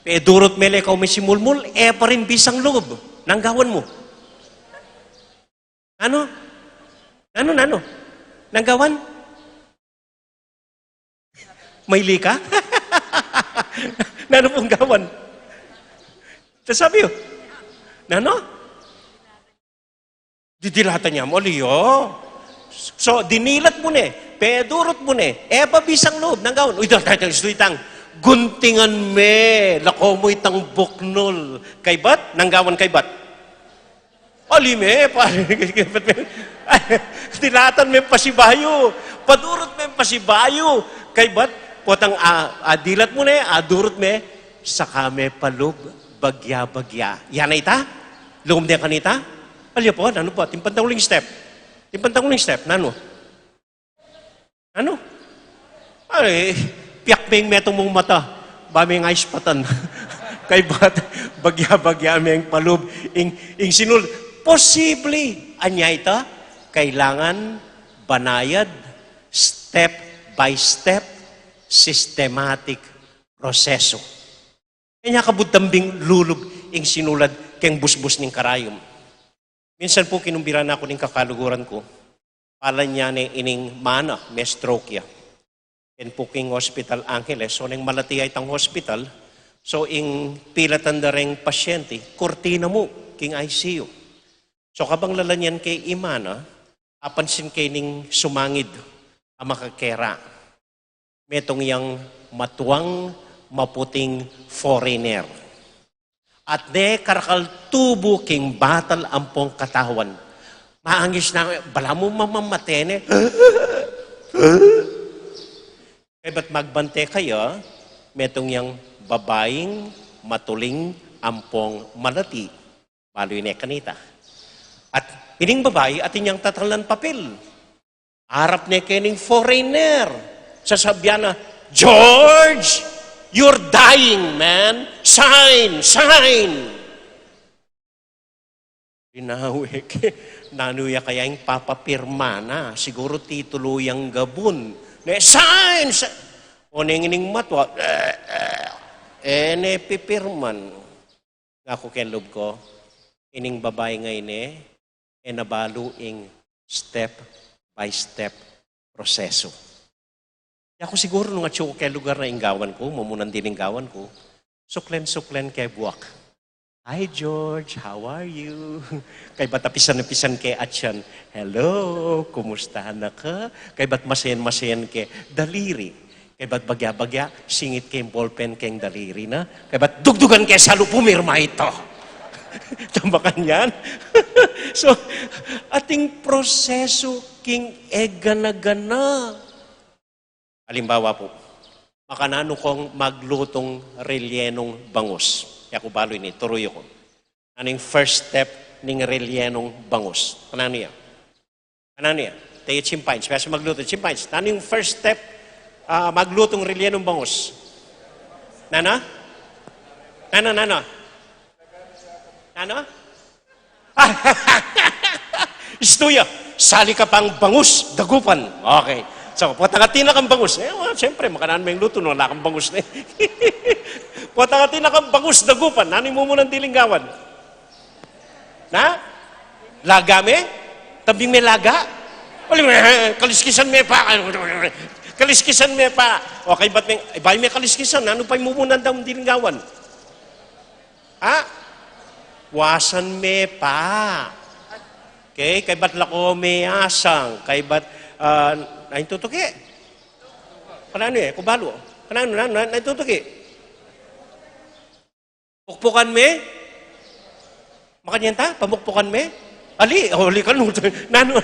Durot me lekaw me simulmul, pa rin bisang loob. Nanggawan mo. Ano? Nanggawan? May lika? Nano pong gawan? Sabi yun, nano? Didilatan niya mo, liyo. So, dinilat mo ne, pedurot mo ne, pabisang loob ng gawan. Uy, itang, guntingan me, lako mo itang buknol. Kay bat? Nang gawan kay bat? Alime, dilatan me pasibayo, padurot me pasibayo. Kay bat? Potang dilat mo ne, durot me, saka me palub, bagya-bagya. Yan na ita? Lugom niya kanita? Alya po, ano po? Timpantanguling step. Nano? Ay, piyak metong mong mata. Bami nga ispatan. Kay bat, bagya-bagya me ang palub, ing sinul. Posible. Anya ita? Kailangan banayad, step by step, systematic proseso. Kanya kabutambing lulog ing sinulad keng busbus ning karayom. Minsan po kinumbira na ako ning kakaluguran ko. Pala niya ni ining mana, may stroke ya. Ken po king hospital Angeles, so ning malati ay tang hospital, so ing pilatan da ring pasyente, kurtina mo king ICU. So kabang lalanyan kay imana, apansin kay ning sumangid ang makakera. Metong yang matuwang, maputing foreigner. At de karakal tubo king batal ampong katawan. Maangis na, bala mo mamamatene. Eh, ba't magbante kayo? Metong yang babaeng matuling ampong malati. Baloy na kanita. At ining babae at inyang tatalan papel. Harap na kining foreigner. Sasabihan na, George, you're dying, man. Sign! Sign! Rinawik. Nanuya kaya yung papapirma na. Siguro titulo yung gabun. Sign! O nangining matwa. Pipirman. Ako ken loob ko. Ining babae ngayon nabaluing step by step proseso. Ako siguro nung atyo kay lugar na inggawan ko, mamunan din inggawan ko, suklen kay buwak. Hi George, how are you? Kay ba't apisan kay Atyan, hello, kumustahan na ka? Kay ba't masayan kay daliri? Kay ba't bagya-bagya, singit kay ballpen kay daliri na? Kay ba't dugdugan kay salo pumirma ito? Tambakan yan? So, ating proseso king egana-gana. Halimbawa po, makanano kong maglutong relyenong bangus. Kaya ko balo ini, turuyo ko. Ano yung first step ng relyenong bangus? Kanano yan? Kanano yan? Tayo chimpines. Kaya siya magluto, chimpines. Ano yung first step maglutong relyenong bangus? Nana? Nana? Ano? Istuya, sali ka pang bangus, dagupan. Okay. So, putangatina kang bangus. Siyempre, makanaan mo yung luto, wala kang bangus na. Putangatina kang bangus, dagupan. Ano mo munang dilinggawan? Na? Laga me? Tabing may laga? Kaliskisan me pa. Kaliskisan me pa. Okay, ba't may kaliskisan? Ano pa yung munang dilinggawan? Ha? Wasan me pa. Okay? Kay ba't lako me asang? Kay ba't, naintutuki? Kanano kubalo? Kanano, naintutuki? Pukpukan me? Makanyenta? Pamukpukan me? Ali, huli ka nung. Nano,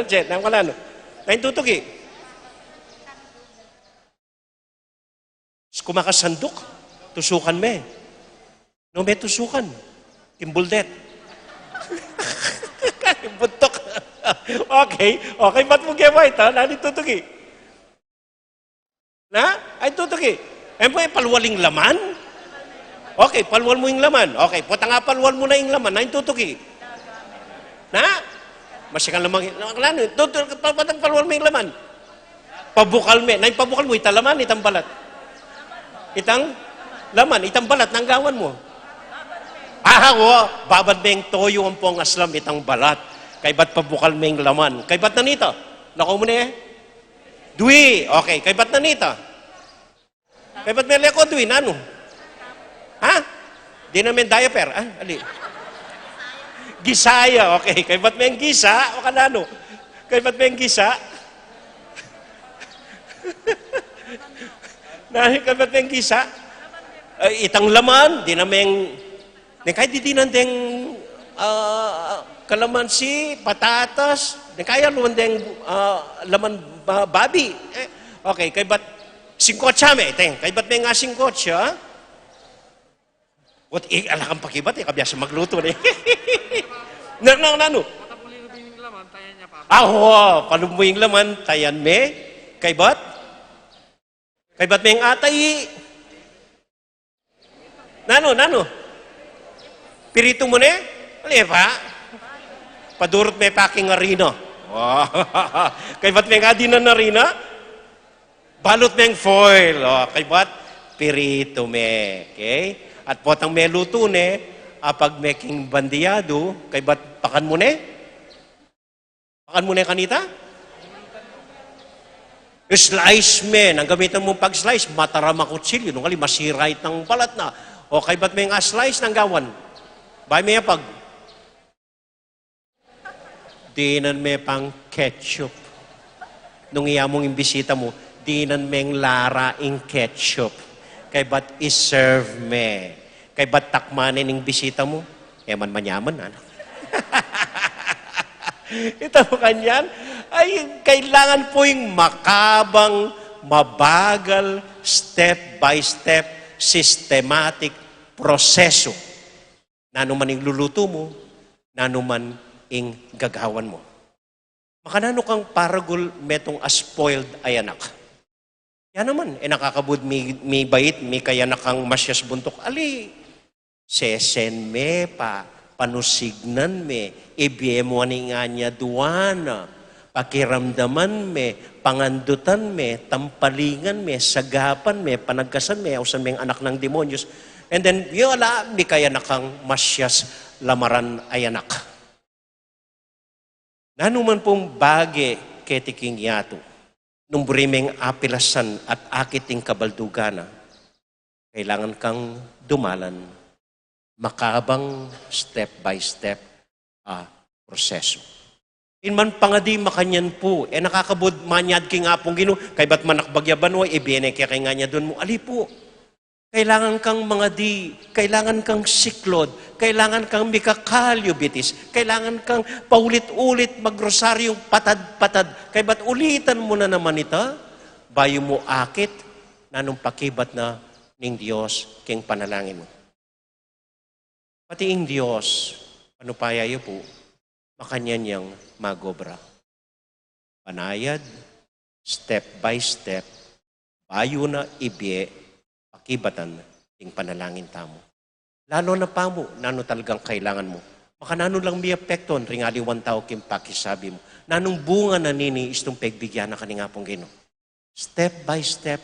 Jet, kanano? Naintutuki? Kumakasandok? Tusukan me? No, may tusukan. Kimbuldet. Buntok. Okay. Ba't mo gawa ito? Nani tutugi? Na? Ay tutugi. Ay mo palwaling laman? Okay, palwal mo yung laman. Okay, puta nga palwal mo na yung laman. Nani tutugi? Na? Masyakan lamang. Patang palwal mo yung laman. Pabukal me. Nani pabukal mo? Itang laman, itang balat. Itang laman, itang balat. Nanggawan mo. Babad meng toyo ang pong aslam itang balat. Kay ba't pabukal meng laman? Kay ba't nanito? Lako mo na Dwi. Okay, kay ba't nanito? Kay ba't may leko dwi? Nano? Ha? Di namin diaper. Ali. Gisaya. Okay, kay ba't may gisa? O kanano? Kay ba't may gisa? Kay ba't may gisa? Itang laman. Di namin kahit di nandeng kalamansi, patatas, kaya naman deng laman babi. Okay, kay ba't singkotsa me? Kay ba't may nga singkotsa? What, alakang pakibat kabiyasa magluto na Nano? Palumuing laman, tayan me? Kay ba't? Kay ba't may atay? Nano? Pirito mo na ali pa? Padurot may paking arena. Kay ba't may nga din na narina? Balot may foil. Kay ba't? Pirito me. Okay? At potang may luto ne, apag making bandiyado, kay ba't pakan mo ne? Pakan mo ne kanita? Slice me. Ang gamitan mong pag-slice, mataram ang kutsilyo. Nung kali, masirait ng balat na. O kay ba't may nga slice ng gawan? Bay may pag dinan may pang ketchup. Nung iya mong imbisita mo, dinan may lara ing ketchup. Kay ba't iserve me? Kay ba't takmanin ing bisita mo? Man manyaman na. Ito mo kanyan, ay kailangan po yung makabang, mabagal, step by step, systematic proseso. Nano man ing luluto mo, nano man ing gagawan mo. Makanano kang paragul metong a spoiled ay anak. Yan naman, nakakabud may bait, may kaya nakang masyas buntok. Ali, sesen me pa, panusignan me, ibiyemo ni nga niya duwana, pakiramdaman me, pangandutan me, tampalingan me, sagapan me, panagkasan me, usan me ang anak ng demonyos. And then, wala, may kaya nakang masyas lamaran ay anak. Nanuman pong bagi ketiking yato, nung burimeng apilasan at akiting kabaldugana, kailangan kang dumalan, makabang step by step proseso. Inman pangadi makanyan po, nakakabud manyad king apong Ginoo, kay ba't manakbagyaban o, ibiyene kaya kay nga niya doon mo, ali po. Kailangan kang kailangan kang siklod, kailangan kang mikakalyo bitis, kailangan kang paulit-ulit magrosaryong patad-patad. Kay ba't ulitan mo na naman ita? Bayo mo akit, nanong pakibat na ning Diyos king panalangin mo. Pati ing Diyos, ano payayo po, makanyan niyang magobra. Panayad, step by step, bayo na ibye, pakibatan ting panalangin tamo. Lalo na pa mo, nano talagang kailangan mo. Maka nano lang may apekton, ringali 1,000 kim pakisabi mo. Nanong bunga na nini istong pegbigyan na kaninga pong Ginoo. Step by step,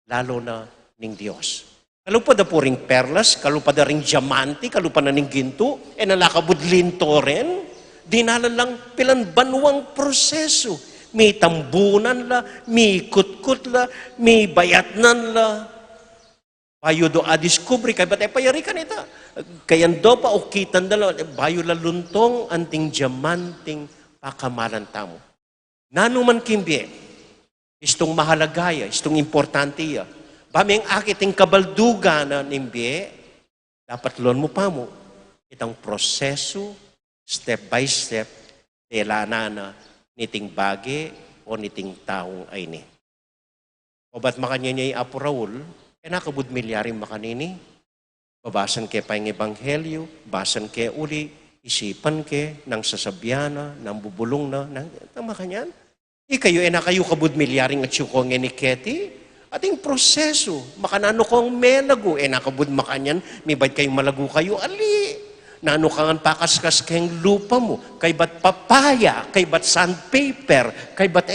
lalo na ning Diyos. Kalupad na po ring perlas, kalupad na ring diamante, kalupad na ning ginto, nalakabud linto rin. Dinalan lang pilan banwang proseso. May tambunan la, may kutkut la, may bayatnan la. Bayo do discovery kay batay payarikan ita. Kayan do pa ukitan dalo bayo la luntong anting diamanting pakamalan tamo. Nanuman kimbi istong mahalagaya, istong importante ya. Baming akiting kabalduga na nimbi, dapat lon mo pa mo itang proseso step by step na niting bagi o niting taong ay ni. O ba't makanya niya Apo Raul, nakabud milyaring makanini, babasan ke pa yung ebanghelyo, basan ke uli, isipan ke, nang sasabyana, nang bubulong na, tama kanyan. Kayo nakayo kabud milyaring at syukong eniketi, ating proseso, makanano kong melago, nakabud makanyan, may ba't kayong malago kayo, ali. Nano kangan pakaskas kayong lupa mo, kay ba't papaya, kay ba't sandpaper, kay ba't,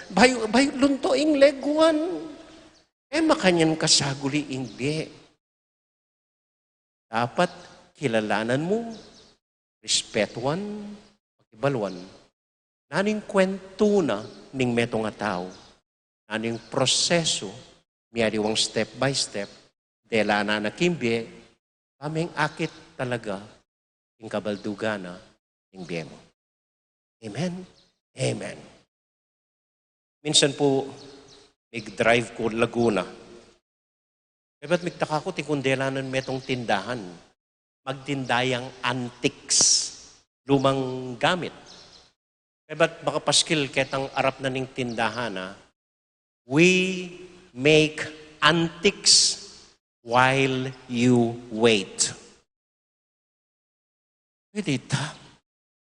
bayo luntoing leguan. Makanyan kasaguli ingbi. Dapat kilalanan mo, respetuan, pakibaluan. Naning kwento na ning meto nga tao. Naning proseso, miyariwang step by step, dela na nakimbi, kaming akit talaga ing kabaldugana ing biyemo. Amen? Amen. Minsan po, drive ko Laguna. Ba't magtaka ko, tikundelanan metong tindahan. Magtindayang antiques. Lumang gamit. Ba't makapaskil ketang arap na ning tindahan, we make antiques while you wait. Pwede ta.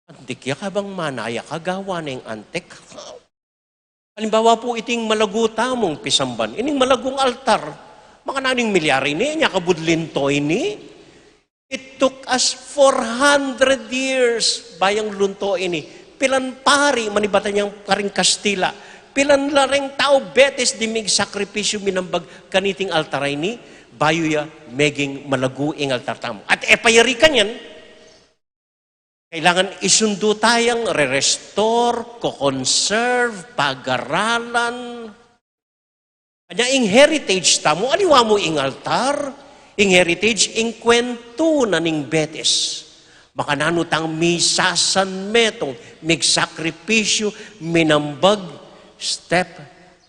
Antik ya ka bang manaya kagawa na yung antik? Halimbawa po iting malaguta mong pisamban, ining malagong altar, makananing milyari ni, niya kabudlinto ini. It took us 400 years bayang lunto ini. Pilan pari, manibata niyang karing Kastila, pilan lareng tao betes di mig sakripisyo minambag kaniting altar ini, bayo ya meging malaguing altar tamo. At payarikan yan, kailangan isundo tayang re-restore, ko-conserve, pag-aralan. Kanya ing heritage tamo, aliwa mo ing altar, ing heritage, ing kwento na ning betes. Makanano tang misasan metong, migsakripisyo, minambag, step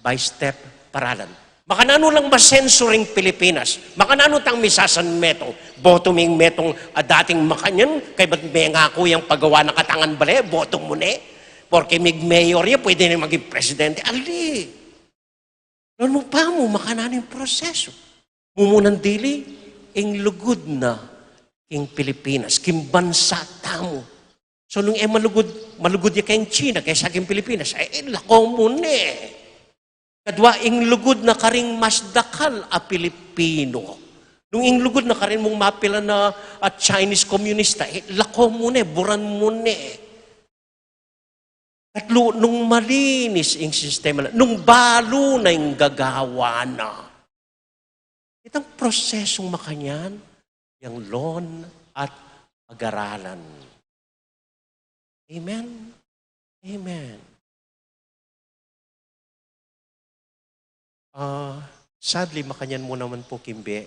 by step paralan. Makanano lang masensoring Pilipinas. Makanano tang misasan metong, botoming metong dating makanyan, kay ba't may ngako yung paggawa na katangan bale, botong mo ne. Porque mig-mayor ya, pwede na maging presidente. Ali! Noon mo pa mo, makanano yung proseso. Mumunan dili, ing lugod na king Pilipinas, king bansa tamo. So nung malugod ya kayong China, kaysa king Pilipinas, lako mo ne. Kadwa, inglugod na karing mas dakal a Pilipino. Nung inglugod na karing mong mapila na at Chinese communista, lako mo ne, buran mo ne. At nung malinis ang sistema, nung balo na yung gagawa na. Itang prosesong makanyan, yung loan at pag-aralan. Amen? Amen. Sadly, makanyan mo naman po, Kimbe.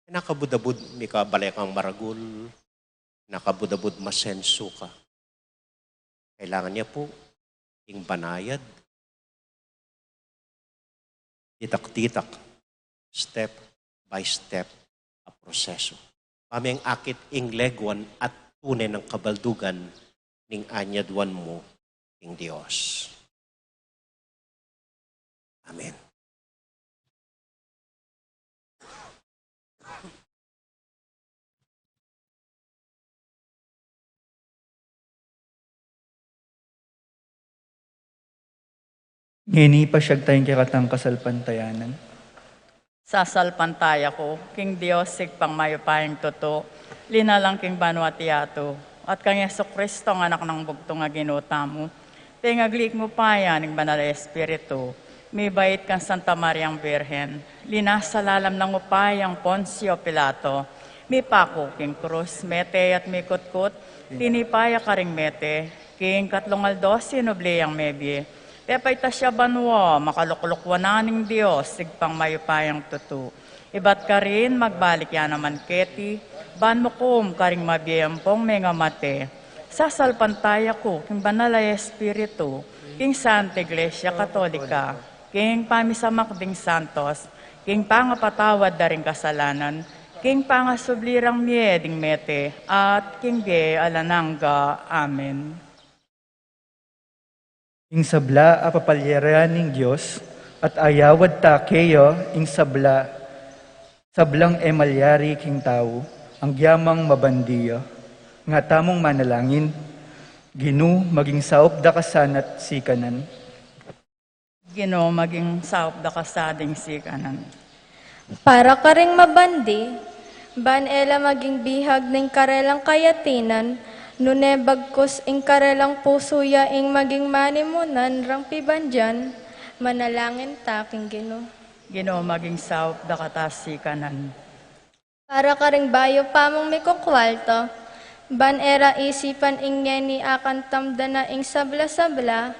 Nakabudabud, may kabalay kang maragul. Nakabudabud, masenso ka. Kailangan niya po, yung banayad. Titak-titak, step by step, a proseso. Paming akit ing legwan at tunay ng kabaldugan ning anyadwan mo ing Diyos. Amen. Ngini pa siyag tayong kikatang kasalpantayanan. Sasalpantaya ko, King Diyos, sigpang mayupayang toto, linalang King Banuatiato, at kang Yeso Kristo, ang anak ng bugtong nga ginuta mo, tingaglik mo paya ng Banal na Espiritu, may bait kang Santa Mariang Birhen, linasalalam ng upayang Poncio Pilato, may pako King Cruz, mete at may kutkut, tinipaya ka ring mete, King Katlongaldos, sinubleyang mebye, tepay ta siya banwa, makaluklukwanan ng Diyos, sigpang mayupayang tutu. Ibat ka rin, magbalik yan naman keti, ban mo kum, karing mabiyampong may nga mate. Sasalpantaya ko, king Banal na Espiritu, king Santa Iglesia Katolika, king Pamisamakding Santos, king pangapatawad da ring kasalanan, king pangasublirang mieding mete, at king Ge Alananga. Amen. Ing sabla a papalyaran ng Diyos, at ayawad ta kayo ing sablang emalyari king tao, ang gyamang mabandiya, nga tamong manalangin, ginu maging saop da kasanat sikanan. Gino maging saop da kasading sikanan. Para ka ring mabandi, ban ela maging bihag ng karelang kayatinan, nune bagkus ing karelang pusuya ing maging manimunan rang pibandyan, manalangin taking Gino. Gino maging saop da katasikanan. Para ka ring bayo pamong may kukwalto, ban era isipan ing ngeni akan tamda na ing sabla-sabla,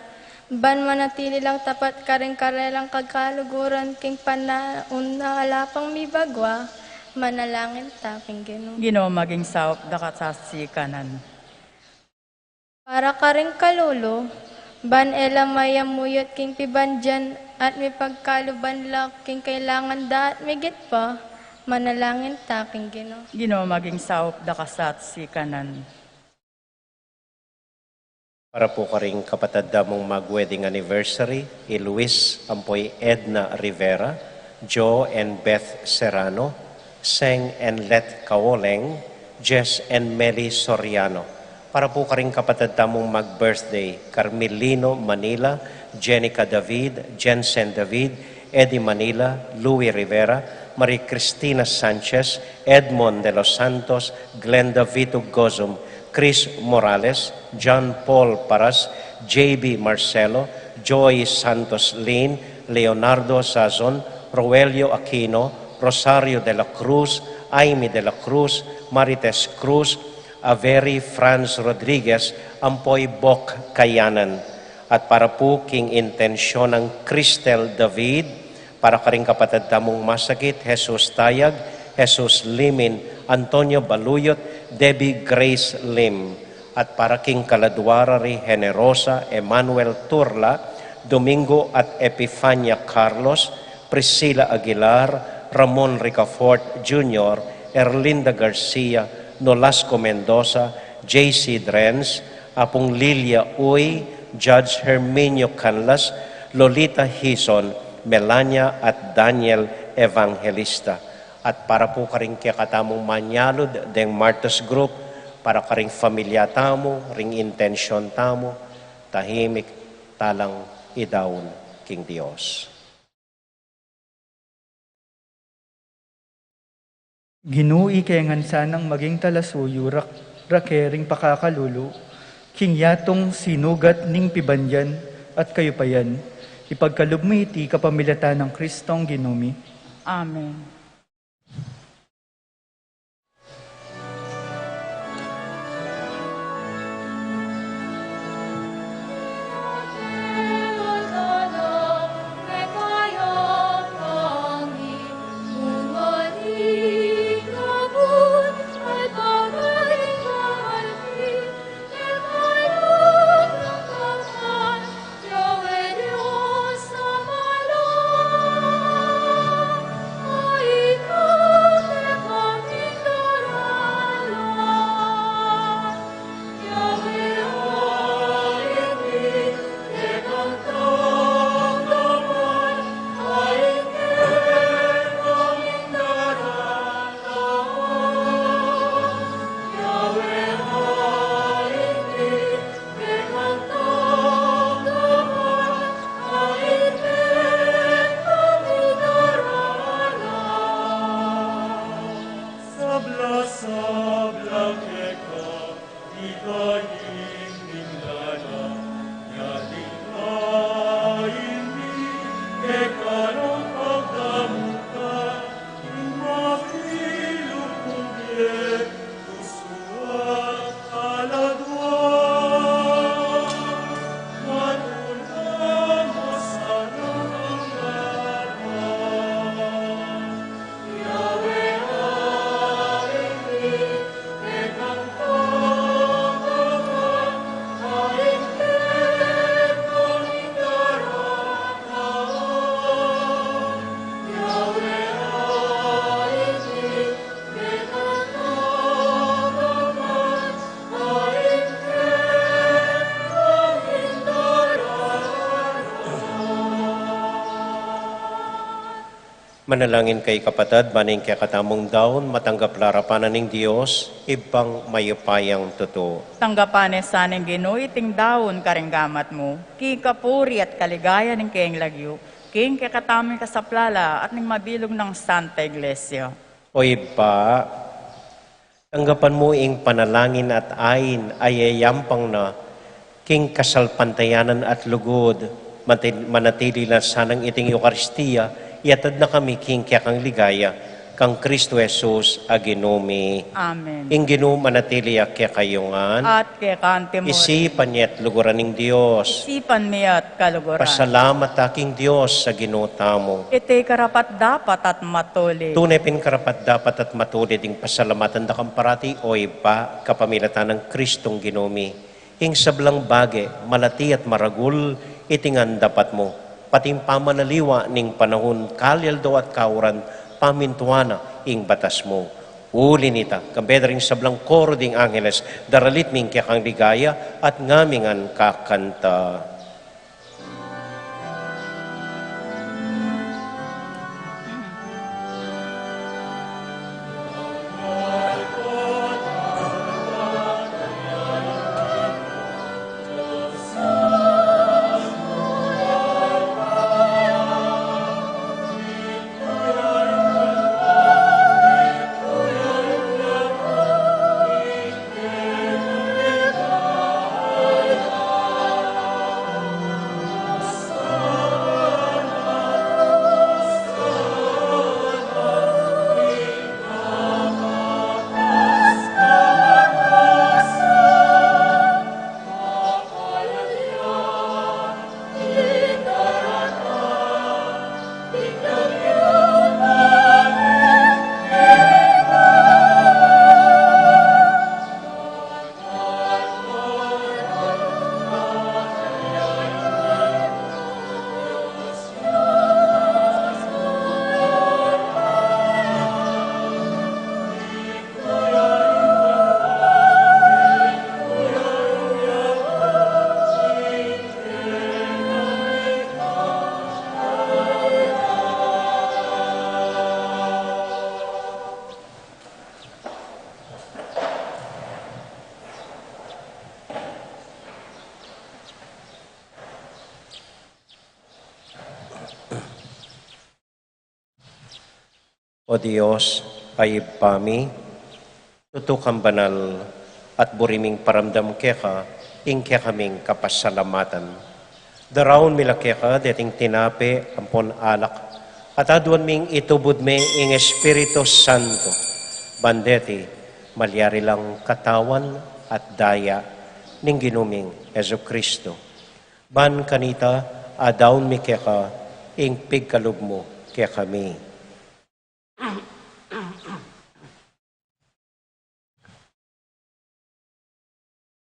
ban manatili lang tapat ka ring karelang kagkaluguran king panaun na alapang mibagwa, manalangin taking Gino. Gino maging saop da katasikanan. Para ka ring kalulo, ban ela mayamuyot king pibandyan at may pagkaluban lang king kailangan da at migit pa, manalangin taking Gino. Gino maging saop da kasatsikanan. Para po ka rin kapatid mong mag-wedding anniversary, Luis Ampoy Edna Rivera, Joe and Beth Serrano, Seng and Let Kawoleng, Jess and Meli Soriano. Para po ka rin kapatid mong mag-birthday, Carmelino Manila, Jenica David, Jensen David, Eddie Manila, Louie Rivera, Marie Cristina Sanchez, Edmond de los Santos, Glenda Vito Gozum, Chris Morales, John Paul Paras, JB Marcelo, Joy Santos Lin, Leonardo Sazon, Roelio Aquino, Rosario de la Cruz, Aimee de la Cruz, Marites Cruz, Averi Franz Rodriguez, Ampoy Bok Kayanan. At para po king intensyon ng Cristel David, para ka rin kapatid mong masakit, Jesus Tayag, Jesus Limin, Antonio Baluyot, Debbie Grace Lim. At para king Kaladwarari Generosa, Emmanuel Turla, Domingo at Epifania Carlos, Priscilla Aguilar, Ramon Ricafort Jr., Erlinda Garcia, Nolasco Mendoza, J.C. Drens, Apong Lilia Uy, Judge Herminio Canlas, Lolita Hison, Melania at Daniel Evangelista. At para po ka rin kakatamong manyalod deng Martha's Group, para ka rin familia tamo, ring intensyon tamo, tahimik talang idawon aking Diyos. Ginui kayangan sanang maging talasuyo, rakering pakakalulo, kingyatong sinugat ning pibanyan at kayupayan, ipagkalubmi iti kapamilatan ng Kristong Ginumi. Amen. Manalangin kay kapatid, maning kaya katamong daon, matanggap larapanan ng Diyos, ibang mayupayang totoo. Tanggapan sa ning Ginoo iting daon karinggamat mo, ki kapuri at kaligaya ning kayang lagyo, king kakatamin kasaplala at ning mabilog ng Santa Iglesia. O iba, tanggapan mo ing panalangin at ayin ayayampang na king kasalpantayanan at lugod, manatili na sanang iting Eucharistia, iatad na kami king kaya kang ligaya, kang Kristo Jesus aginumi. Amen. Ing Ginoo manatili kaya kayungan, At kaya kanti mo, isipan niya at luguran ng Diyos. isipan mi at kaluguran. Pasalamat aking Diyos sa Ginoo tamo. Iti karapat dapat at matuli. Tunay pinkarapat dapat at matulid ing pasalamatan da kang parati o iba kapamilatan ng Kristong Ginumi. Ing sablang bage, malati at maragul, itingan dapat mo. Pating pamanaliwa ning panahon kalyaldo at kauran pamintuana ing batas mo. Uli nita, kambeda ring sablang koro ding angeles, daralit ning kaya kang ligaya at ngamingan kakanta. O Diyos, ayib pami, tutukang banal at buriming paramdam keka, ingke kaming kapasalamatan. Daraon mila keka, deting tinape, ampon alak, at aduan ming itubod me ing Espiritu Santo. Bandeti, malyari lang katawan at daya ning ginuming Yesu Kristo. Ban kanita, adaon mi keka, ing pigkalog mo kaya kami.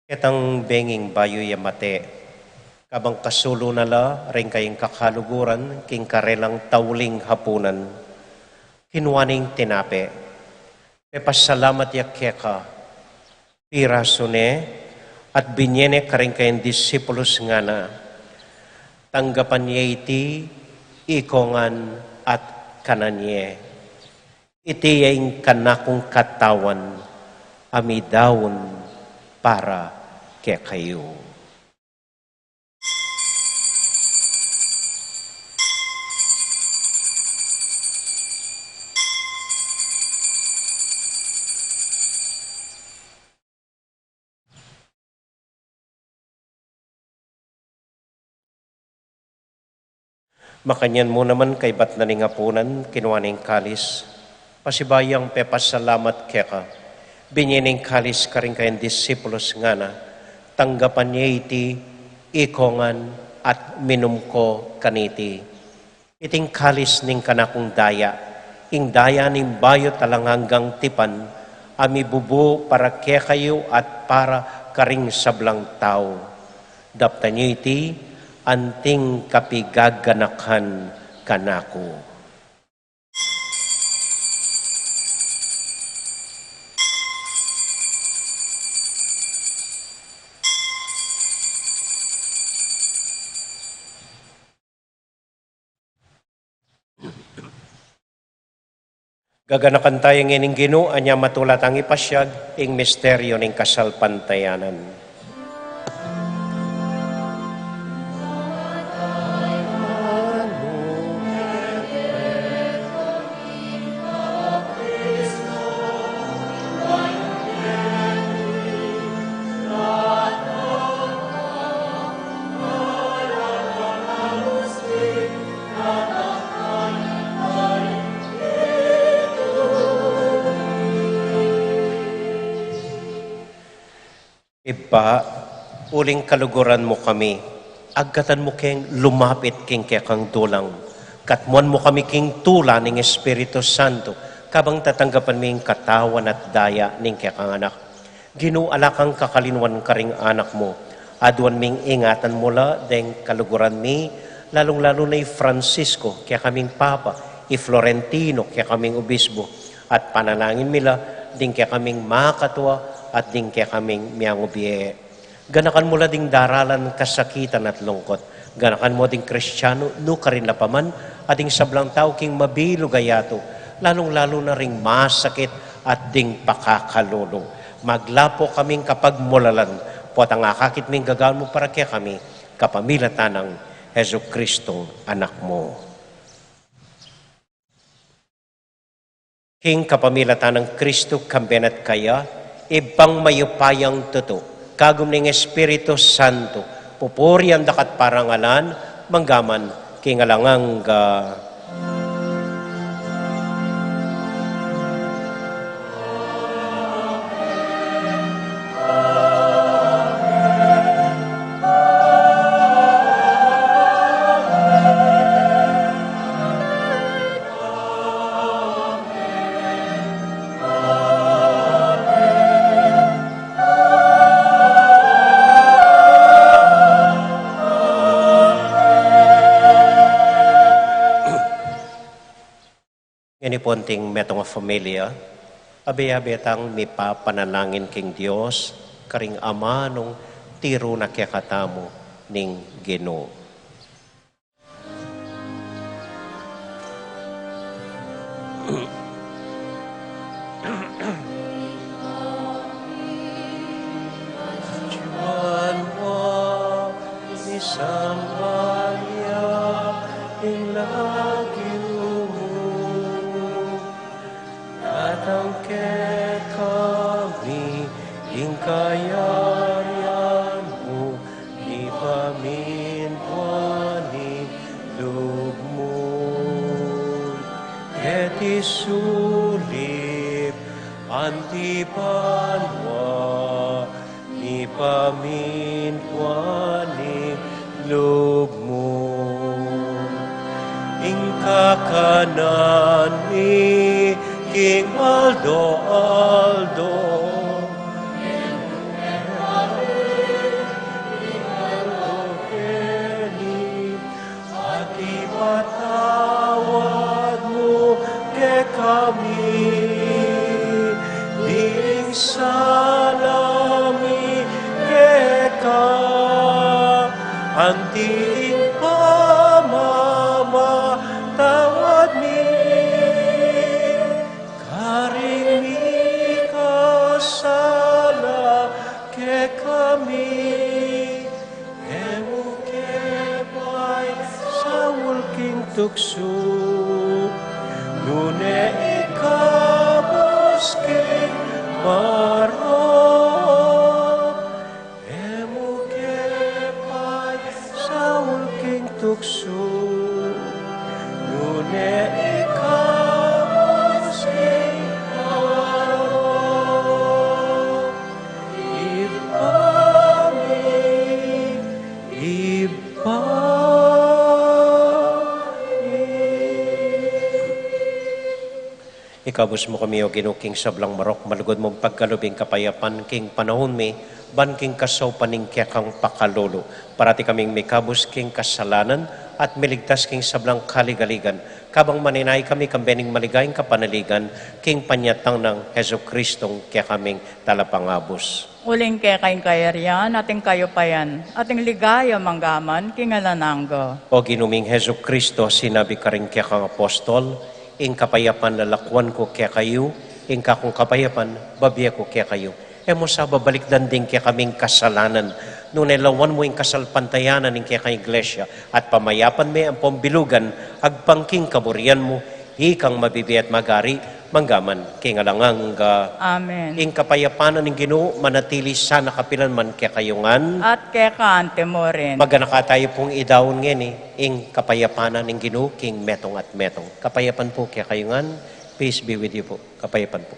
Ketang benging bayo yamate, kabang kasulo nala, rin kayong kakaluguran, king karelang tauling hapunan, kinuaning tinape, pepasalamat ya keka, pirasune, at binyene karing kayong disipulos nga na, tanggapan niya iti, ikongan at kananye. Iti yung kanakong katawan, amidawon para kaya kayo. Makanyan mo naman kay bat na ningapunan, kinuwaning kalis, pasibayang pepasalamat keka, binyining kalis ka rin kayong disipulos nga na, tanggapan niya iti, ikongan at minum ko kaniti. Iting kalis ning kanakong daya, ing daya ning bayo talang hanggang tipan, ami bubu para kaya kayo at para karing sablang tao. Dapta niyo iti, anting kapigaganakan kanako. Gaganakan tayo ng Ginoo, anya matulat ang ipasyag, ing misteryo ng kasalpantayanan. Iba, uling kaluguran mo kami, agatan mo keng lumapit keng kekang dulang, katmuan mo kami keng tula ng Espiritu Santo, kabang tatanggapan ming katawan at daya ng kekang anak. Ginualakang kakalinwan ka ring anak mo, aduan ming ingatan mula deng kaluguran mi, lalong-lalo na Francisco, kaya kaming Papa, Florentino, kaya kaming Obispo, at panalangin mila, ding kaya kaming makatwa, at ding kaya kaming miyangubiye. Ganakan mo la ding daralan kasakitan at lungkot. Ganakan mo ding Kristiyano, no ka rin lapaman, at ding sablang tao king mabilo gayato, lalong-lalo na ring masakit at ding pakakalulong. Maglapo kaming kapag mulalan, po at ang akakit ming gagawin mo para kaya kami, kapamilatan ng Hesu Kristong anak mo. King kapamilatan ng Kristo kambenat kaya, ibang mayupayang tuto, kagum ng Espiritu Santo, pupuri ang dakat parangalan, manggaman, kingalangang ponting metong familia, abe-abetang mipa panalangin king Dios, karing ama nung tiro na kekatamo ning Ginoo. tangke kami, ingkayarian mo, ipamintuani lugmo. Eti sulip, antipanwa, ipamintuani lugmo. Ingkakanan ni King Aldo, at ipatawad mo ke kami, diing salami ke ka, anting pamama tawad mi, karing mi kasala ke kami, emu kepay sa walking tukso, nune ikabos king maro, emu kepay sa walking tukso, nune ikabos king maro, Ikabos mo kami o ginuking sablang marok, malugod mong pagkalubing kapayapan, king panahon mi, ban king kasaw paning kang pakalolo. Parati kaming mikabos king kasalanan at miligtas king sablang kaligaligan. Kabang maninay kami kambening maligayang kapanaligan, king panyatang ng Heso Kristong kaya kaming talapangabos. Uling kay kain kayarian, ating kayo payan, ating ligaya manggaman, kingalananggo. O ginuming Heso Kristo, sinabi ka rin kaya kang apostol, ing kapayapan lalakwan ko kaya kayo, ing kakong kapayapan, babiya ko kaya kayo. Emo sa babalik danding kaya kaming kasalanan, nung nailawan mo ing kasalpantayanan ing kaya kang iglesia, at pamayapan may ang pambilugan, agpangking kaburian mo, ikang mabibiyat magari, manggaman, kingalangang Amen. ing kapayapanan ng Ginoo manatili sana kapilan man kaya kayungan. At kay kaante mo rin. Maganaka tayo pong idawon ngayon ing kapayapanan ng Ginoo king metong at metong. Kapayapan po kaya kayungan. Peace be with you po. Kapayapan po.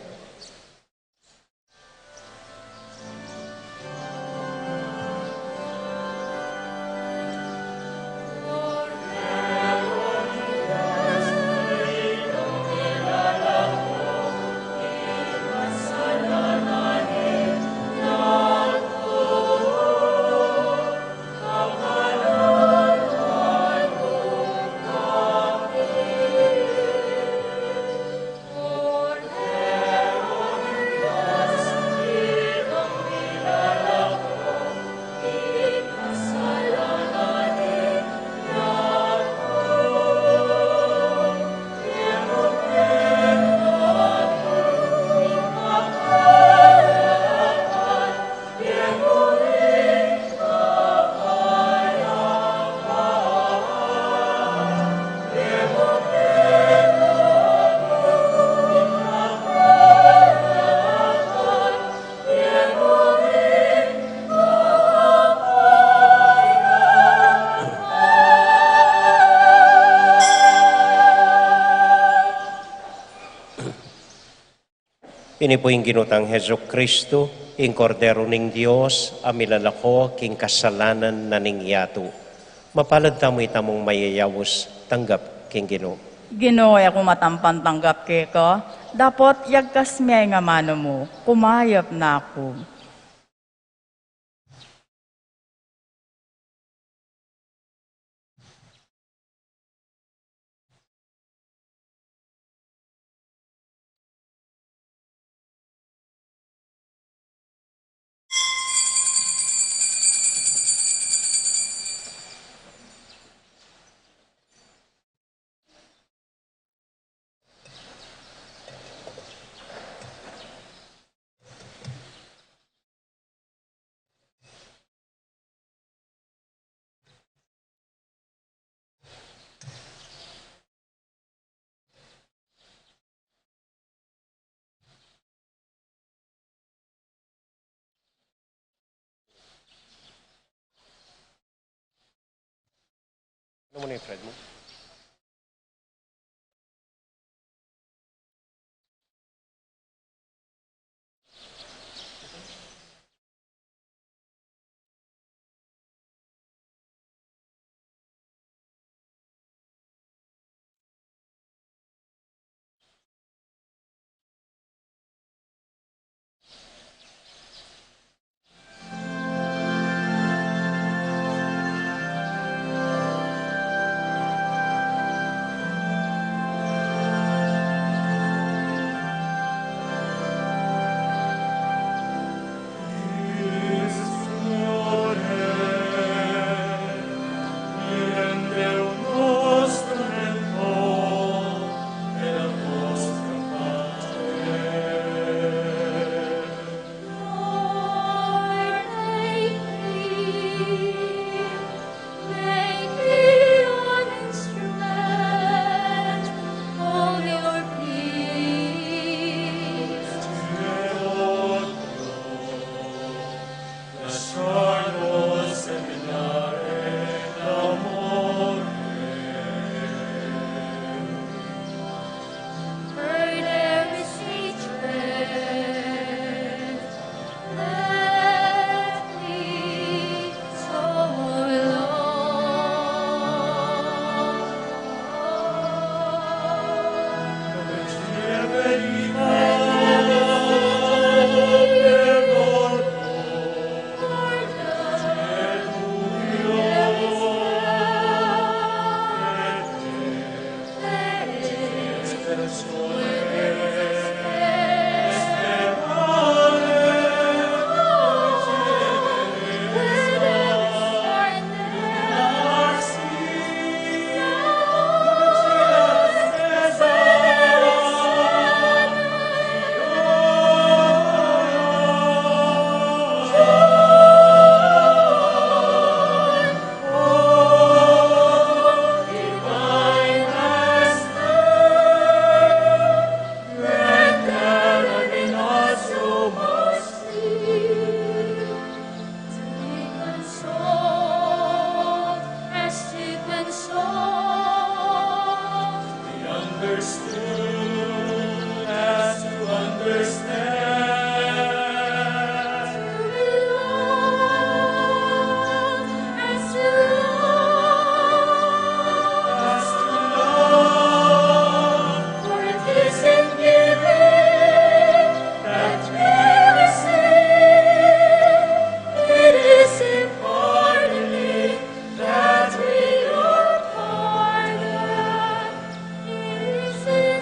Ini po yung ginutang Heso Kristo, ing kordero ning Dios, amilalako, king kasalanan na ning yato. Mapalad tamo itamong mayayawos, tanggap king Ginoo. Ginoo ako matampan tanggap kay ko. Dapat yagkas miyay nga mano mo, kumayap na ako. Ano mo na yung Fred mo? That we are pardoned, it is in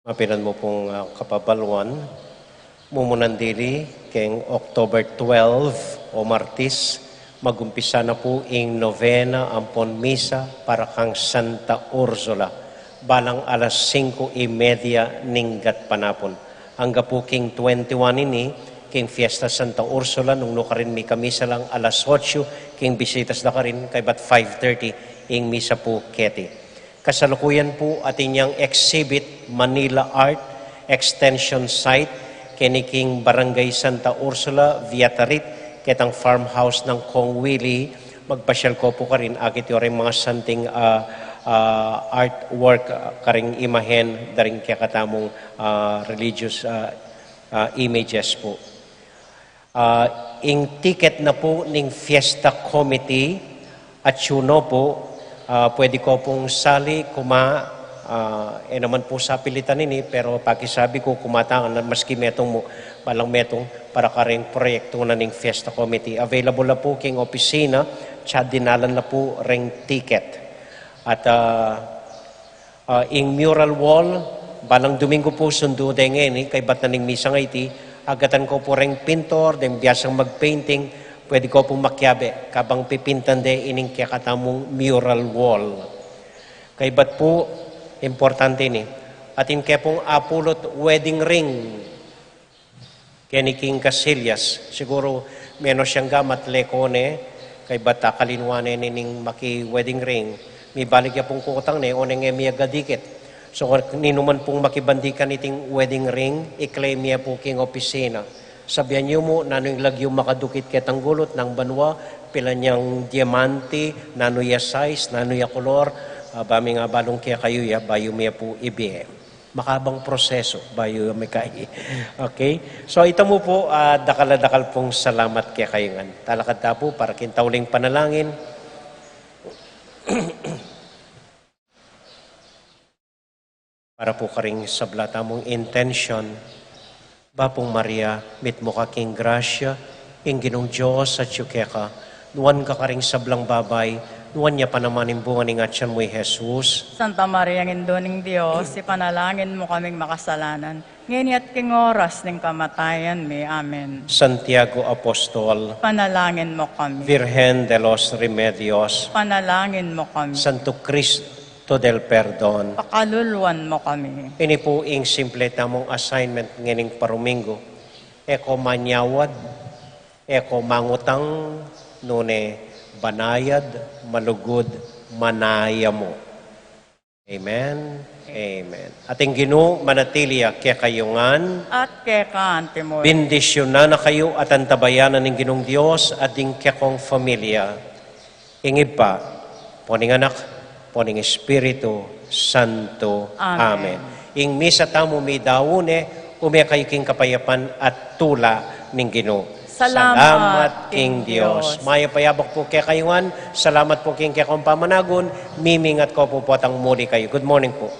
Mapinan mo pong kapabalwan, mumunandili keng October 12 o Martis, magumpisa na po ing novena ampon misa para kang Santa Ursula, balang alas 5:30 ninggat panapon. Hangga po king 21 ini, king Fiesta Santa Ursula, nung no ka rin may kamisa lang alas 8, king bisitas na ka rin kay bat 5:30, ing misa po keti. Kasalukuyan po ating niyang exhibit Manila Art Extension Site, kiniking Barangay Santa Ursula, Viatarit, ketang farmhouse ng Kong Willie. Magpasyal ko po ka rin, akit yung mga santing artwork, karing imahen, daring kaya katamong religious images po. Ing ticket na po ning Fiesta Committee at Chuno po, pwede ko pong sali, naman po sa pilitan ini, pero pakisabi ko kumatangan na maski metong mo, balang metong para karing proyekto na ning Fiesta Committee. Available na po king opisina, tsad dinalan na po ring ticket. At ing mural wall, balang Domingo po sundo ngayon, kay bat na ning misa nga iti, agatan ko po ring pintor, den biyasang magpainting, pwede ko pong makyabe, kabang pipintan de ining kaya katamong mural wall. Kay bat po, importante ni, atin kaya pong apulot wedding ring, kaya ni King Casillas, siguro menos siyang gamat lekone, kay bata kalinwane nining maki wedding ring, may balik ya pong kukutang ne, oneng emiya gadikit. So, ninuman pong makibandikan iting wedding ring, i-claim niya po king opisina. Sabihan niyo mo, nano yung lagyo makadukit ketang gulot ng banwa, pila niyang diamante, nano ya size, nano ya kolor, bami nga balong kaya kayo ya, bayo miya po ibigay. Makabang proseso, bayo may kaya. Okay? So, ito mo po, dakal-dakal pong salamat kaya kayo nga. Talakad ta po, para kintauling panalangin. Para po karing sablata mong intention, Bapong Maria, mit mo ka king grasya, ing ginong Diyos at yukeka, nuwan ka karing sablang babay, nuwan niya panamanin bunga ning atyan mo'y Jesus. Santa Maria, ngindoning Diyos, ipanalangin mo kaming makasalanan. Ngayon at king oras ng kamatayan mi. Amen. Santiago Apostol, Panalangin mo kami. Virgen de los Remedios, Panalangin mo kami. Santo Cristo del Perdon. Pakaluluan mo kami. Ini po ing simple tamong assignment nganing parumingo. Eko manyawad, eko mangutang, nune banayad, malugod, manaya mo. Amen. Amen. Ating Ginoo manatili kaya kayungan. At keka antimo. Bendisyon na kayo at antabayanan ng Ginong Diyos at ng kekong familia. Ingib pa, poning anak, poning Espiritu Santo. Amen. Ing misa tamo may daune, kayo king kapayapan at tula ng Ginoo. Salamat King Diyos. Maya payabak po kaya kayuan. Salamat po king kaya kong pamanagon. Miming at ko po potang muli kayo. Good morning po.